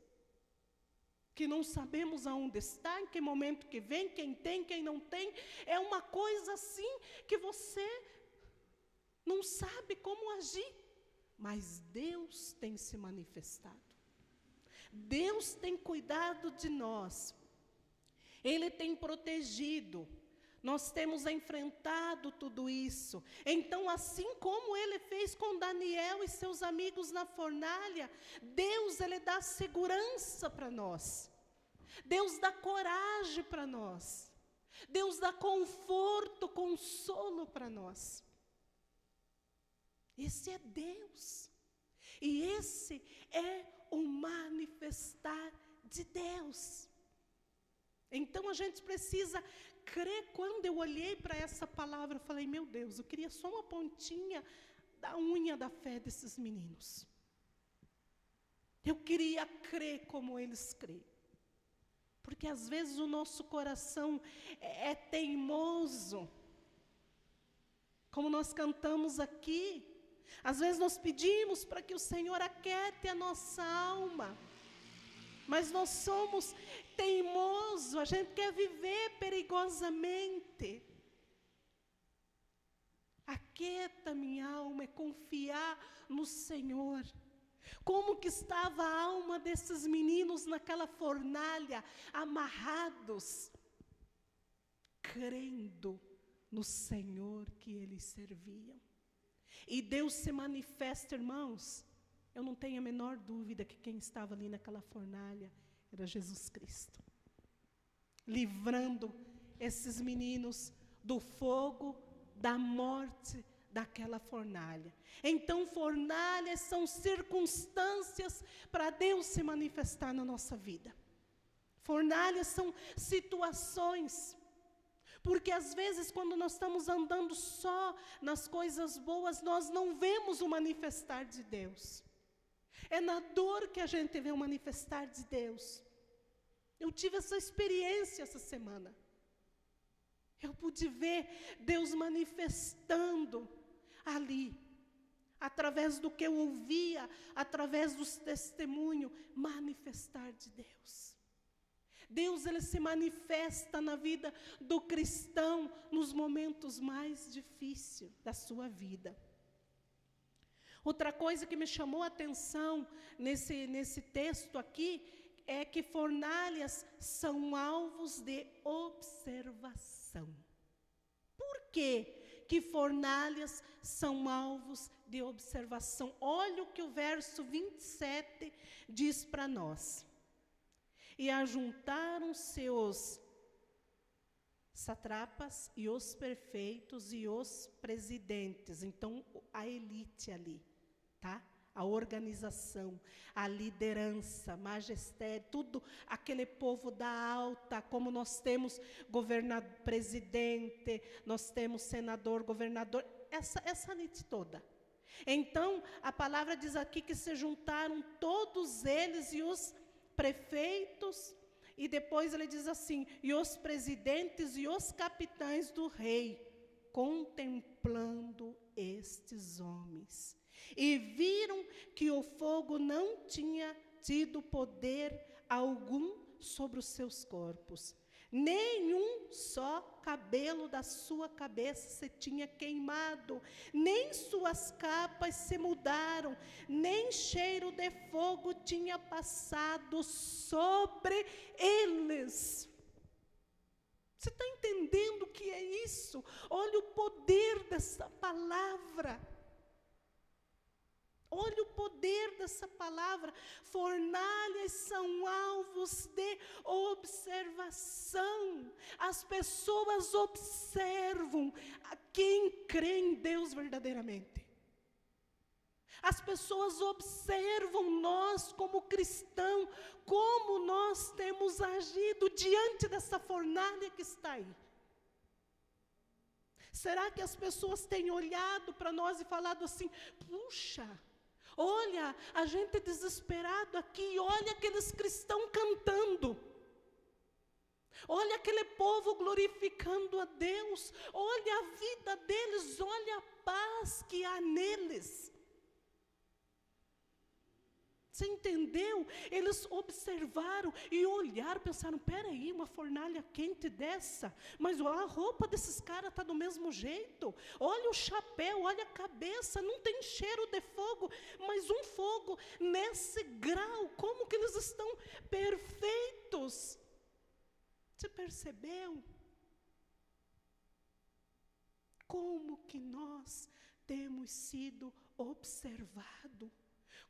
que não sabemos aonde está, em que momento que vem, quem tem, quem não tem, é uma coisa assim que você não sabe como agir. Mas Deus tem se manifestado. Deus tem cuidado de nós. Ele tem protegido. Nós temos enfrentado tudo isso. Então, assim como Ele fez com Daniel e seus amigos na fornalha, Deus, Ele dá segurança para nós. Deus dá coragem para nós. Deus dá conforto, consolo para nós. Esse é Deus. E esse é o manifestar de Deus. Então a gente precisa crer. Quando eu olhei para essa palavra, eu falei, meu Deus, eu queria só uma pontinha da unha da fé desses meninos. Eu queria crer como eles creem. Porque às vezes o nosso coração é teimoso. Como nós cantamos aqui. Às vezes nós pedimos para que o Senhor aquiete a nossa alma, mas nós somos teimosos, a gente quer viver perigosamente. Aquieta minha alma é confiar no Senhor. Como que estava a alma desses meninos naquela fornalha, amarrados, crendo no Senhor que eles serviam. E Deus se manifesta, irmãos. Eu não tenho a menor dúvida que quem estava ali naquela fornalha era Jesus Cristo. Livrando esses meninos do fogo, da morte daquela fornalha. Então, fornalhas são circunstâncias para Deus se manifestar na nossa vida. Fornalhas são situações. Porque às vezes quando nós estamos andando só nas coisas boas, nós não vemos o manifestar de Deus. É na dor que a gente vê o manifestar de Deus. Eu tive essa experiência essa semana. Eu pude ver Deus manifestando ali, através do que eu ouvia, através dos testemunhos, manifestar de Deus. Deus, Ele se manifesta na vida do cristão nos momentos mais difíceis da sua vida. Outra coisa que me chamou a atenção nesse texto aqui é que fornalhas são alvos de observação. Por quê que fornalhas são alvos de observação? Olha o que o verso 27 diz para nós. E ajuntaram-se os satrapas e os prefeitos e os presidentes. Então, a elite ali, tá? A organização, a liderança, magistério, tudo aquele povo da alta, como nós temos governador, presidente, nós temos senador, governador, essa elite toda. Então, a palavra diz aqui que se juntaram todos eles e os prefeitos, e depois ele diz assim, e os presidentes e os capitães do rei, contemplando estes homens. E viram que o fogo não tinha tido poder algum sobre os seus corpos. Nenhum só cabelo da sua cabeça se tinha queimado, nem suas capas se mudaram, nem cheiro de fogo tinha passado sobre eles. Você está entendendo o que é isso? Olha o poder dessa palavra. Olha o poder dessa palavra. Fornalhas são alvos estados de observação. As pessoas observam a quem crê em Deus verdadeiramente. As pessoas observam nós como cristãos, como nós temos agido diante dessa fornalha que está aí. Será que as pessoas têm olhado para nós e falado assim: puxa, olha, a gente desesperado aqui, olha aqueles cristãos cantando, olha aquele povo glorificando a Deus, olha a vida deles, olha a paz que há neles. Você entendeu? Eles observaram e olharam, pensaram: peraí, uma fornalha quente dessa, mas a roupa desses caras está do mesmo jeito, olha o chapéu, olha a cabeça, não tem cheiro de fogo, mas um fogo nesse grau, como que eles estão perfeitos? Você percebeu? Como que nós temos sido observados?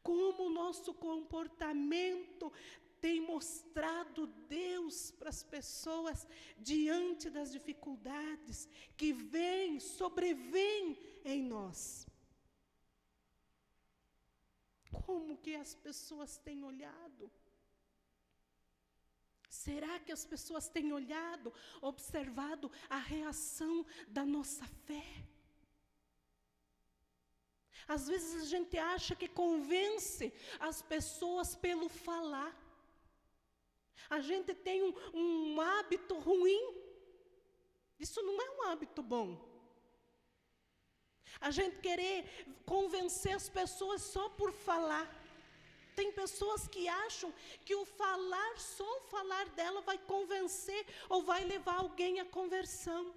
Como o nosso comportamento tem mostrado Deus para as pessoas diante das dificuldades que sobrevêm em nós. Como que as pessoas têm olhado? Será que as pessoas têm olhado, observado a reação da nossa fé? Às vezes a gente acha que convence as pessoas pelo falar. A gente tem um hábito ruim. Isso não é um hábito bom. A gente querer convencer as pessoas só por falar. Tem pessoas que acham que só o falar dela vai convencer ou vai levar alguém à conversão.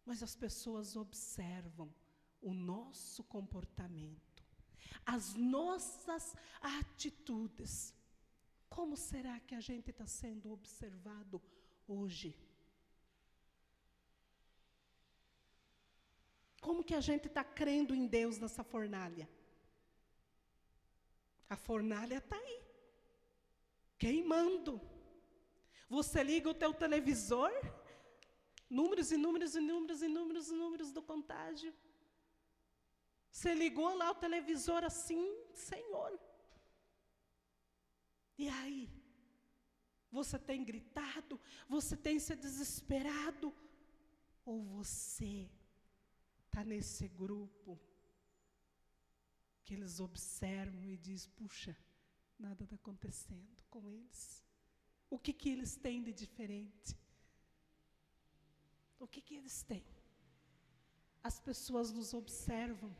Mas as pessoas observam o nosso comportamento, as nossas atitudes. Como será que a gente está sendo observado hoje? Como que a gente está crendo em Deus nessa fornalha? A fornalha está aí, queimando. Você liga o teu televisor, números e números e números e números e números do contágio. Você ligou lá o televisor assim, Senhor. E aí? Você tem gritado? Você tem se desesperado? Ou você está nesse grupo que eles observam e dizem: puxa, nada está acontecendo com eles. O que eles têm de diferente? O que eles têm? As pessoas nos observam.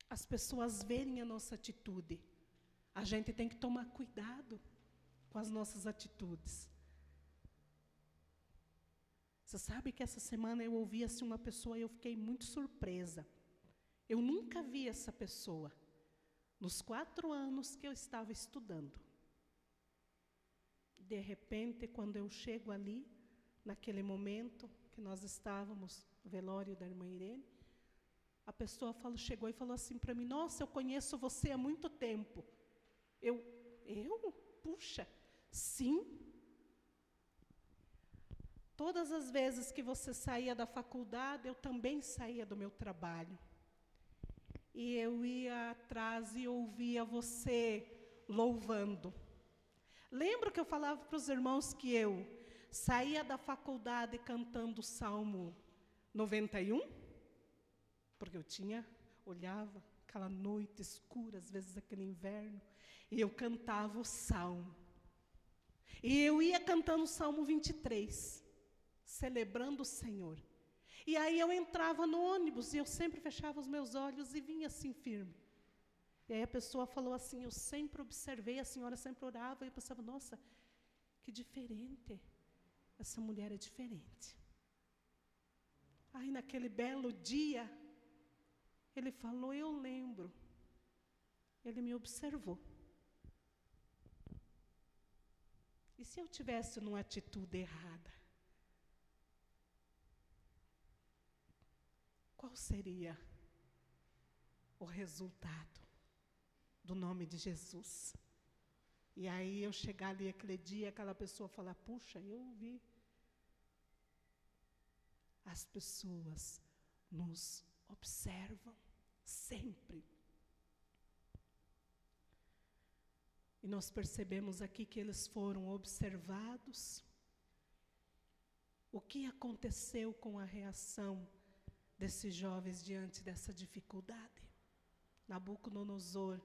As pessoas verem a nossa atitude. A gente tem que tomar cuidado com as nossas atitudes. Você sabe que essa semana eu ouvi assim uma pessoa e eu fiquei muito surpresa. Eu nunca vi essa pessoa nos 4 anos que eu estava estudando. De repente, quando eu chego ali, naquele momento que nós estávamos no velório da irmã Irene, a pessoa chegou e falou assim para mim: nossa, eu conheço você há muito tempo. Eu? Puxa, sim. Todas as vezes que você saía da faculdade, eu também saía do meu trabalho. E eu ia atrás e ouvia você louvando. Lembra que eu falava para os irmãos que eu saía da faculdade cantando o Salmo 91? Porque eu olhava aquela noite escura, às vezes aquele inverno, e eu cantava o Salmo. E eu ia cantando o Salmo 23, celebrando o Senhor. E aí eu entrava no ônibus, e eu sempre fechava os meus olhos e vinha assim firme. E aí a pessoa falou assim: eu sempre observei, a senhora sempre orava, e eu pensava: nossa, que diferente, essa mulher é diferente. Aí naquele belo dia, ele falou: eu lembro. Ele me observou. E se eu tivesse numa atitude errada? Qual seria o resultado do nome de Jesus? E aí eu chegar ali aquele dia, aquela pessoa falar, puxa, eu vi. As pessoas nos observam sempre. E nós percebemos aqui que eles foram observados. O que aconteceu com a reação desses jovens diante dessa dificuldade? Nabucodonosor,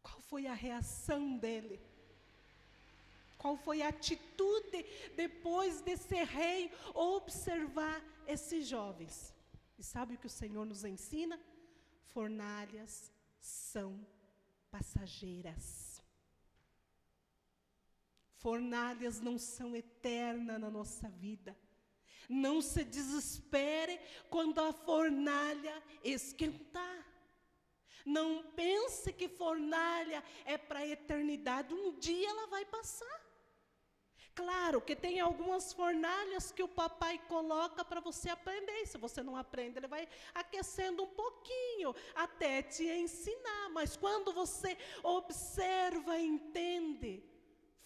qual foi a reação dele? Qual foi a atitude depois desse rei observar esses jovens? E sabe o que o Senhor nos ensina? Fornalhas são passageiras. Fornalhas não são eternas na nossa vida. Não se desespere quando a fornalha esquentar. Não pense que fornalha é para a eternidade. Um dia ela vai passar. Claro que tem algumas fornalhas que o papai coloca para você aprender. E se você não aprende, ele vai aquecendo um pouquinho até te ensinar. Mas quando você observa e entende,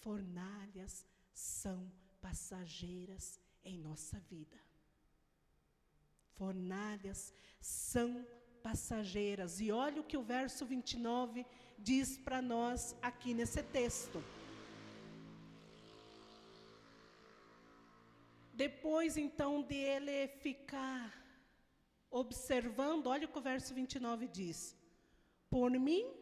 fornalhas são passageiras em nossa vida. Fornalhas são passageiras. E olha o que o verso 29 diz para nós aqui nesse texto. Depois, então, de ele ficar observando, olha o que o verso 29 diz. Por mim,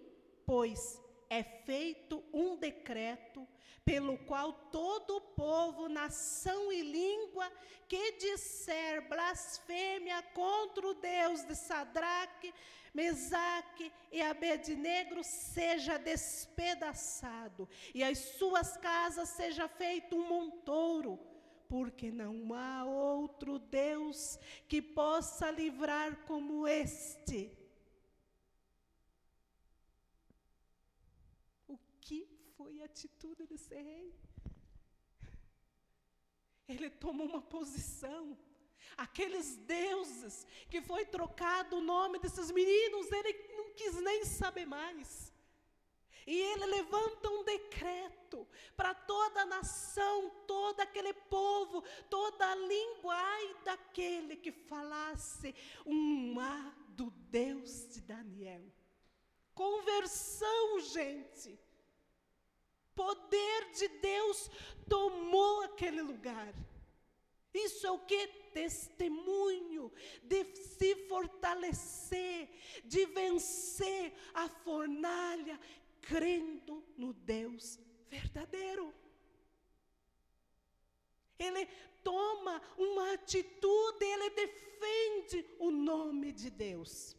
pois, é feito um decreto, pelo qual todo o povo, nação e língua, que disser blasfêmia contra o Deus de Sadraque, Mesaque e Abednego, seja despedaçado, e as suas casas seja feito um montouro, porque não há outro Deus que possa livrar como este. O que foi a atitude desse rei? Ele tomou uma posição. Aqueles deuses que foi trocado o nome desses meninos, ele não quis nem saber mais. E ele levanta um decreto para toda a nação, todo aquele povo, toda a língua, ai daquele que falasse um A do Deus de Daniel. Conversão, gente. Poder de Deus tomou aquele lugar. Isso é o que? Testemunho de se fortalecer, de vencer a fornalha, crendo no Deus verdadeiro. Ele toma uma atitude, ele defende o nome de Deus.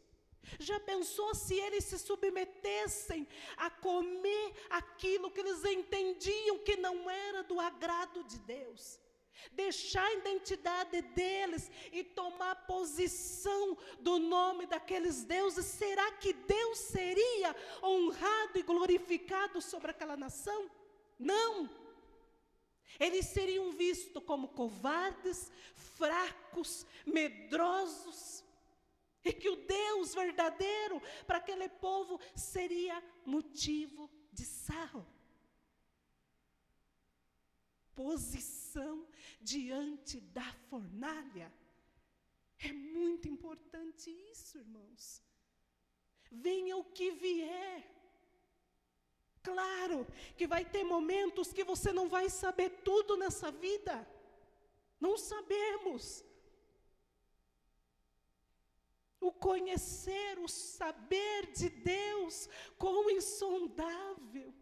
Já pensou se eles se submetessem a comer aquilo que eles entendiam que não era do agrado de Deus? Deixar a identidade deles e tomar posição do nome daqueles deuses, será que Deus seria honrado e glorificado sobre aquela nação? Não. Eles seriam vistos como covardes, fracos, medrosos, e que o Deus verdadeiro para aquele povo seria motivo de sarro. Posição diante da fornalha. É muito importante isso, irmãos. Venha o que vier. Claro que vai ter momentos que você não vai saber tudo nessa vida. Não sabemos. O conhecer, o saber de Deus, quão insondável.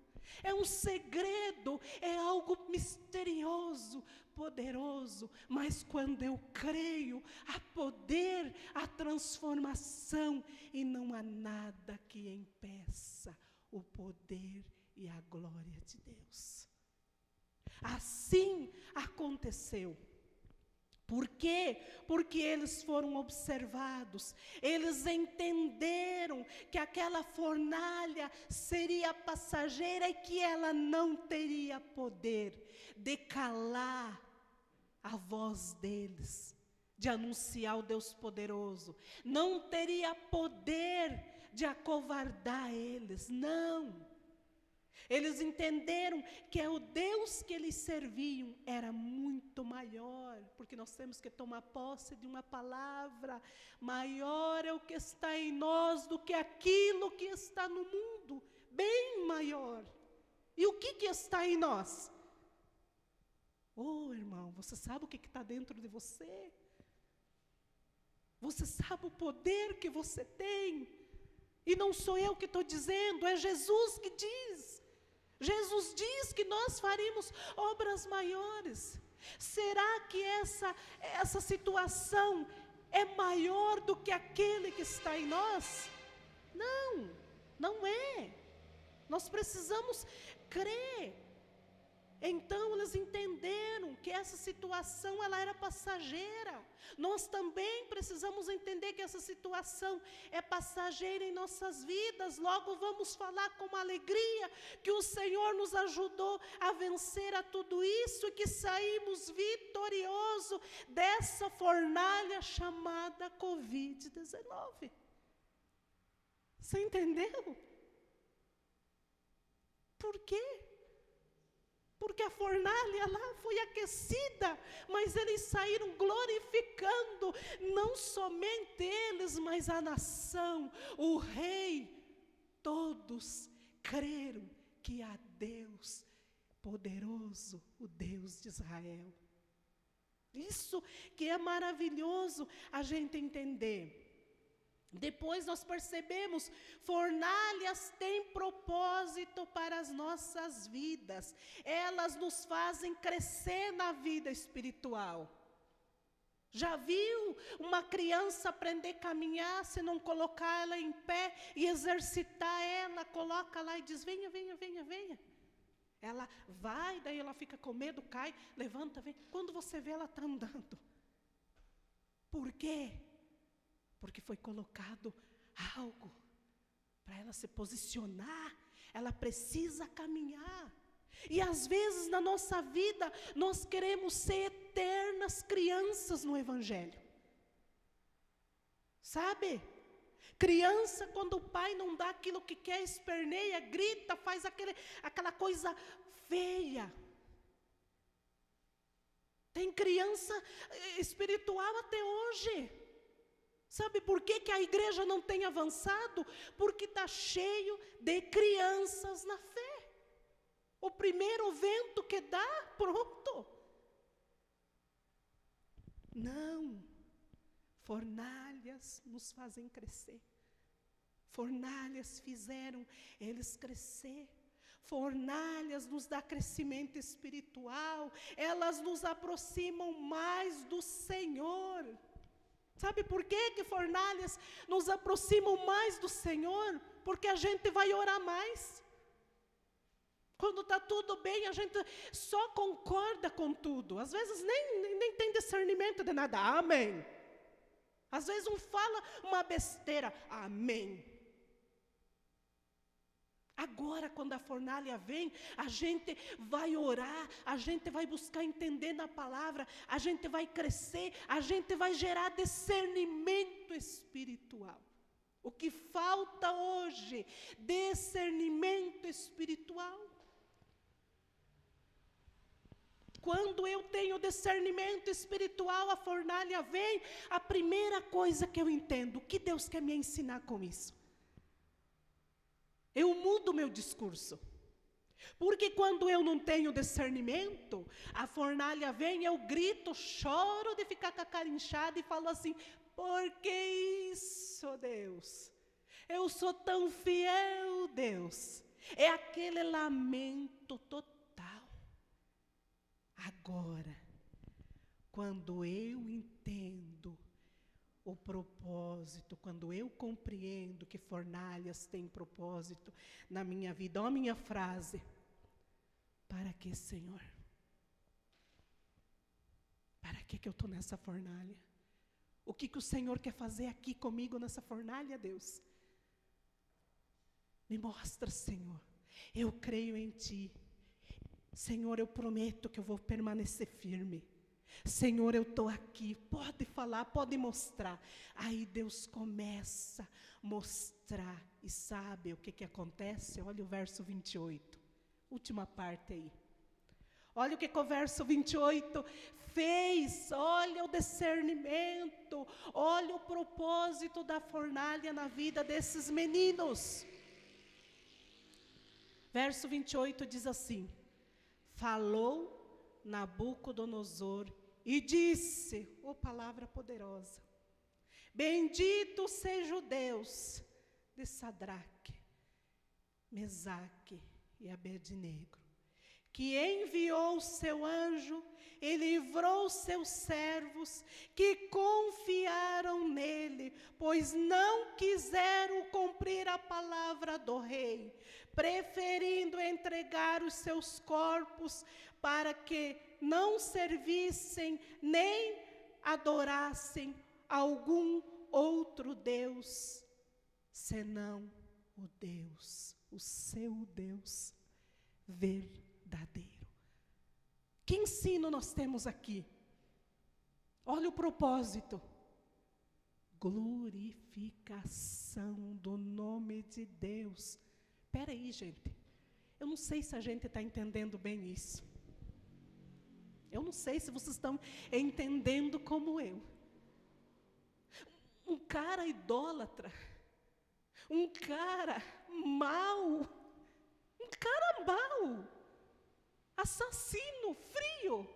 É um segredo, é algo misterioso, poderoso, mas quando eu creio, há poder, há transformação, e não há nada que impeça o poder e a glória de Deus. Assim aconteceu. Por quê? Porque eles foram observados, eles entenderam que aquela fornalha seria passageira e que ela não teria poder de calar a voz deles, de anunciar o Deus poderoso, não teria poder de acovardar eles, não. Eles entenderam que o Deus que eles serviam era muito maior, porque nós temos que tomar posse de uma palavra: maior é o que está em nós do que aquilo que está no mundo, bem maior. E o que está em nós? Oh, irmão, você sabe o que está dentro de você? Você sabe o poder que você tem? E não sou eu que estou dizendo, é Jesus que diz. Jesus diz que nós faríamos obras maiores. Será que essa situação é maior do que aquele que está em nós? Não, não é. Nós precisamos crer. Então eles entenderam que essa situação ela era passageira. Nós também precisamos entender que essa situação é passageira em nossas vidas. Logo vamos falar com alegria que o Senhor nos ajudou a vencer a tudo isso e que saímos vitoriosos dessa fornalha chamada Covid-19. Você entendeu? Por quê? Porque a fornalha lá foi aquecida, mas eles saíram glorificando, não somente eles, mas a nação, o rei, todos creram que há Deus poderoso, o Deus de Israel. Isso que é maravilhoso a gente entender. Depois nós percebemos, fornalhas têm propósito para as nossas vidas. Elas nos fazem crescer na vida espiritual. Já viu uma criança aprender a caminhar, se não colocar ela em pé e exercitar ela, coloca lá e diz, venha, venha, venha, venha. Ela vai, daí ela fica com medo, cai, levanta, vem. Quando você vê, ela está andando. Por quê? Porque foi colocado algo para ela se posicionar, ela precisa caminhar. E às vezes na nossa vida, nós queremos ser eternas crianças no Evangelho. Sabe? Criança, quando o pai não dá aquilo que quer, esperneia, grita, faz aquela coisa feia. Tem criança espiritual até hoje. Sabe por que a igreja não tem avançado? Porque está cheio de crianças na fé. O primeiro vento que dá, pronto. Não. Fornalhas nos fazem crescer. Fornalhas fizeram eles crescer. Fornalhas nos dá crescimento espiritual. Elas nos aproximam mais do Senhor. Sabe por que fornalhas nos aproximam mais do Senhor? Porque a gente vai orar mais. Quando está tudo bem, a gente só concorda com tudo. Às vezes nem tem discernimento de nada. Amém. Às vezes fala uma besteira. Amém. Agora, quando a fornalha vem, a gente vai orar, a gente vai buscar entender na palavra, a gente vai crescer, a gente vai gerar discernimento espiritual. O que falta hoje? Discernimento espiritual. Quando eu tenho discernimento espiritual, a fornalha vem, a primeira coisa que eu entendo, o que Deus quer me ensinar com isso? Eu mudo meu discurso. Porque quando eu não tenho discernimento, a fornalha vem, eu grito, choro de ficar com a cara inchada e falo assim, por que isso, Deus? Eu sou tão fiel, Deus. É aquele lamento total. Agora, quando eu entendo o propósito, quando eu compreendo que fornalhas têm propósito na minha vida, ó, minha frase, para que, Senhor? Para que eu estou nessa fornalha? O que o Senhor quer fazer aqui comigo nessa fornalha, Deus? Me mostra, Senhor. Eu creio em Ti. Senhor, eu prometo que eu vou permanecer firme. Senhor, eu estou aqui, pode falar, pode mostrar. Aí Deus começa a mostrar. E sabe o que acontece? Olha o verso 28. Última parte aí. Olha o que o verso 28 fez, olha o discernimento, olha o propósito da fornalha na vida desses meninos. Verso 28 diz assim: falou Nabucodonosor e disse, palavra poderosa, bendito seja o Deus de Sadraque, Mesaque e Abednego, que enviou o seu anjo e livrou seus servos que confiaram nele, pois não quiseram cumprir a palavra do rei, preferindo entregar os seus corpos para que não servissem nem adorassem algum outro Deus, senão o Deus, o seu Deus verdadeiro. Que ensino nós temos aqui? Olha o propósito. Glorificação do nome de Deus. Espera aí, gente. Eu não sei se a gente está entendendo bem isso. Eu não sei se vocês estão entendendo como eu. Um cara idólatra, um cara mau, assassino, frio,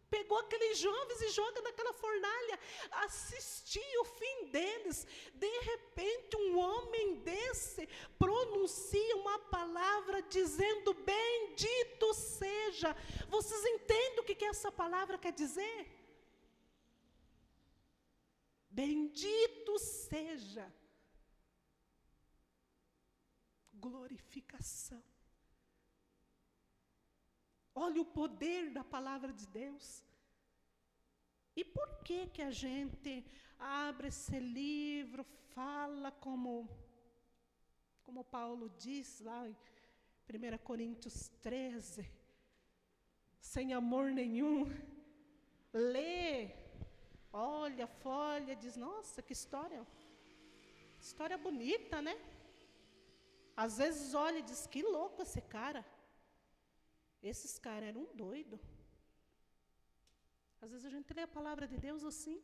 pegou aqueles jovens e joga naquela fornalha, assistia o fim deles. De repente, um homem desse pronuncia uma palavra dizendo, bendito seja. Vocês entendem o que essa palavra quer dizer? Bendito seja. Glorificação. Olha o poder da palavra de Deus. E por que a gente abre esse livro, fala como Paulo diz lá em 1 Coríntios 13, sem amor nenhum, lê, olha, folha, diz, nossa, que história bonita, né? Às vezes olha e diz, que louco esse cara. Esses caras eram doidos. Às vezes a gente lê a palavra de Deus assim.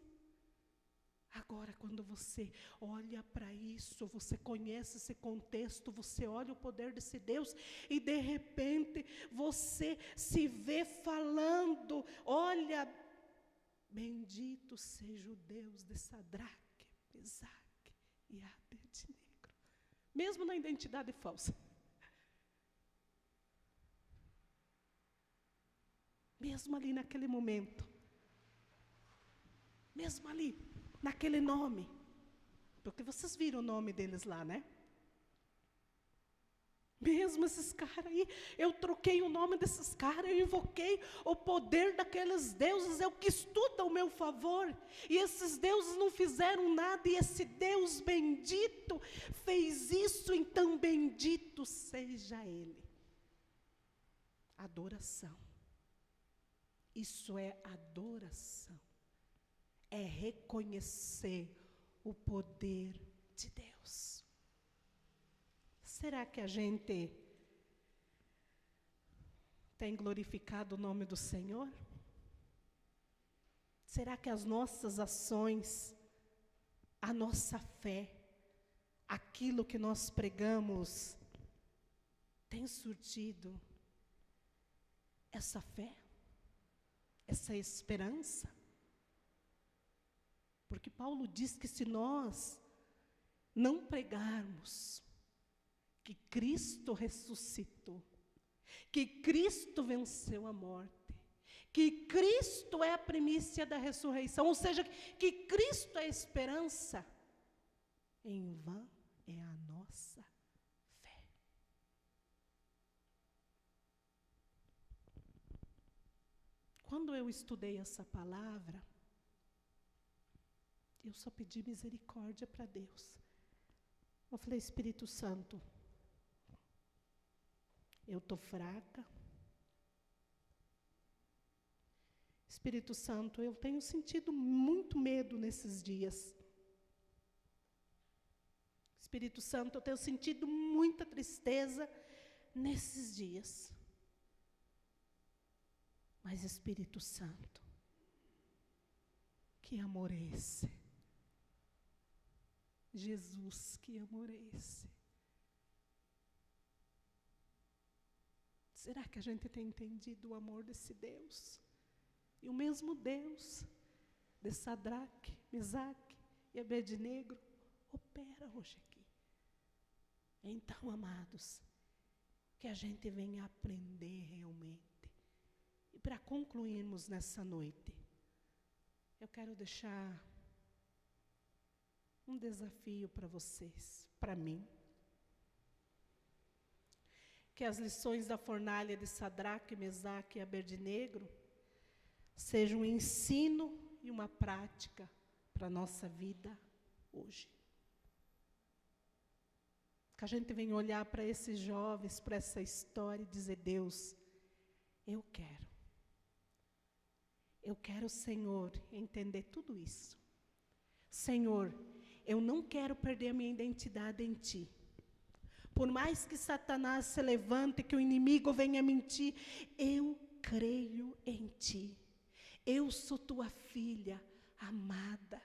Agora, quando você olha para isso, você conhece esse contexto, você olha o poder desse Deus e de repente você se vê falando, olha, bendito seja o Deus de Sadraque, Mesaque e Abednego. Mesmo na identidade falsa. Mesmo ali naquele momento, mesmo ali, naquele nome, porque vocês viram o nome deles lá, né? Mesmo esses caras aí, eu troquei o nome desses caras, eu invoquei o poder daqueles deuses, é o que estuda ao meu favor, e esses deuses não fizeram nada, e esse Deus bendito fez isso, então bendito seja Ele. Adoração. Isso é adoração. É reconhecer o poder de Deus. Será que a gente tem glorificado o nome do Senhor? Será que as nossas ações, a nossa fé, aquilo que nós pregamos, tem surtido essa fé? Essa esperança? Porque Paulo diz que se nós não pregarmos que Cristo ressuscitou, que Cristo venceu a morte, que Cristo é a primícia da ressurreição, ou seja, que Cristo é a esperança, em vão é a nossa fé. Quando eu estudei essa palavra, eu só pedi misericórdia para Deus. Eu falei, Espírito Santo, eu estou fraca. Espírito Santo, eu tenho sentido muito medo nesses dias. Espírito Santo, eu tenho sentido muita tristeza, nesses dias. Mas Espírito Santo, que amor é esse? Jesus, que amor é esse? Será que a gente tem entendido o amor desse Deus? E o mesmo Deus de Sadraque, Mesaque e Abednego opera hoje aqui. Então, amados, que a gente venha aprender realmente. E para concluirmos nessa noite, eu quero deixar um desafio para vocês, para mim. Que as lições da fornalha de Sadraque, Mesaque e Abednego sejam um ensino e uma prática para a nossa vida hoje. Que a gente venha olhar para esses jovens, para essa história e dizer: Deus, eu quero, Senhor, entender tudo isso. Senhor, eu não quero perder a minha identidade em Ti. Por mais que Satanás se levante, que o inimigo venha mentir, eu creio em Ti. Eu sou Tua filha amada.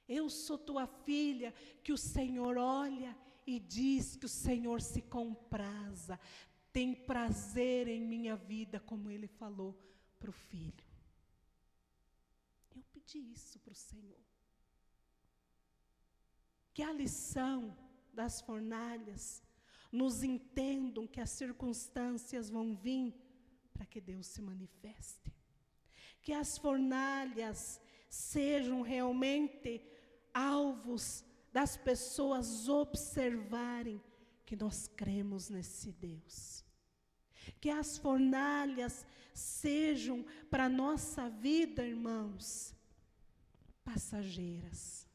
Eu sou Tua filha que o Senhor olha e diz que o Senhor se compraza, tem prazer em minha vida, como Ele falou para o filho. Eu pedi isso para o Senhor. Que a lição das fornalhas nos entendam que as circunstâncias vão vir para que Deus se manifeste. Que as fornalhas sejam realmente alvos das pessoas observarem que nós cremos nesse Deus. Que as fornalhas sejam para a nossa vida, irmãos, passageiras.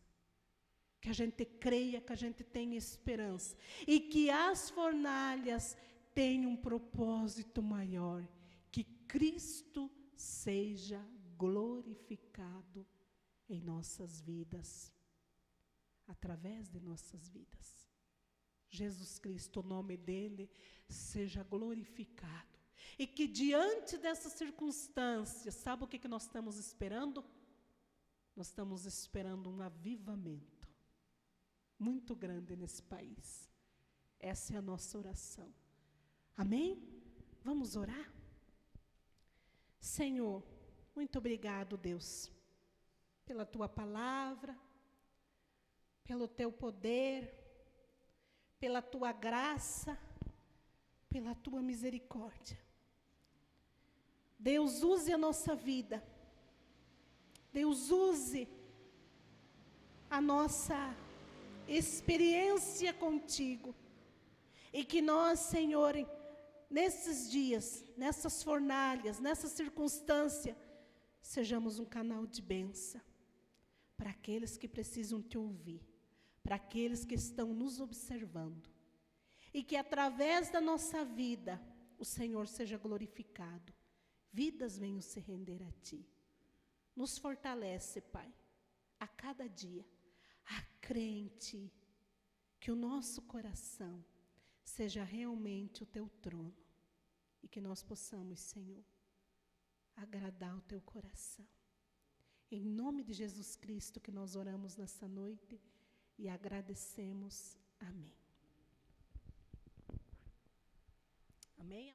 Que a gente creia, que a gente tenha esperança. E que as fornalhas tenham um propósito maior. Que Cristo seja glorificado em nossas vidas. Através de nossas vidas. Jesus Cristo, o nome dele, seja glorificado. E que diante dessas circunstâncias, sabe o que nós estamos esperando? Nós estamos esperando um avivamento muito grande nesse país. Essa é a nossa oração. Amém? Vamos orar? Senhor, muito obrigado, Deus, pela Tua palavra, pelo Teu poder, pela Tua graça, pela Tua misericórdia. Deus, use a nossa vida. Deus, use a nossa experiência contigo. E que nós, Senhor, nesses dias, nessas fornalhas, nessa circunstância, sejamos um canal de bênção para aqueles que precisam Te ouvir, para aqueles que estão nos observando. E que através da nossa vida, o Senhor seja glorificado. Vidas venham se render a Ti. Nos fortalece, Pai, a cada dia, a crer em Ti, que o nosso coração seja realmente o Teu trono e que nós possamos, Senhor, agradar o Teu coração. Em nome de Jesus Cristo que nós oramos nessa noite e agradecemos. Amém. Amém.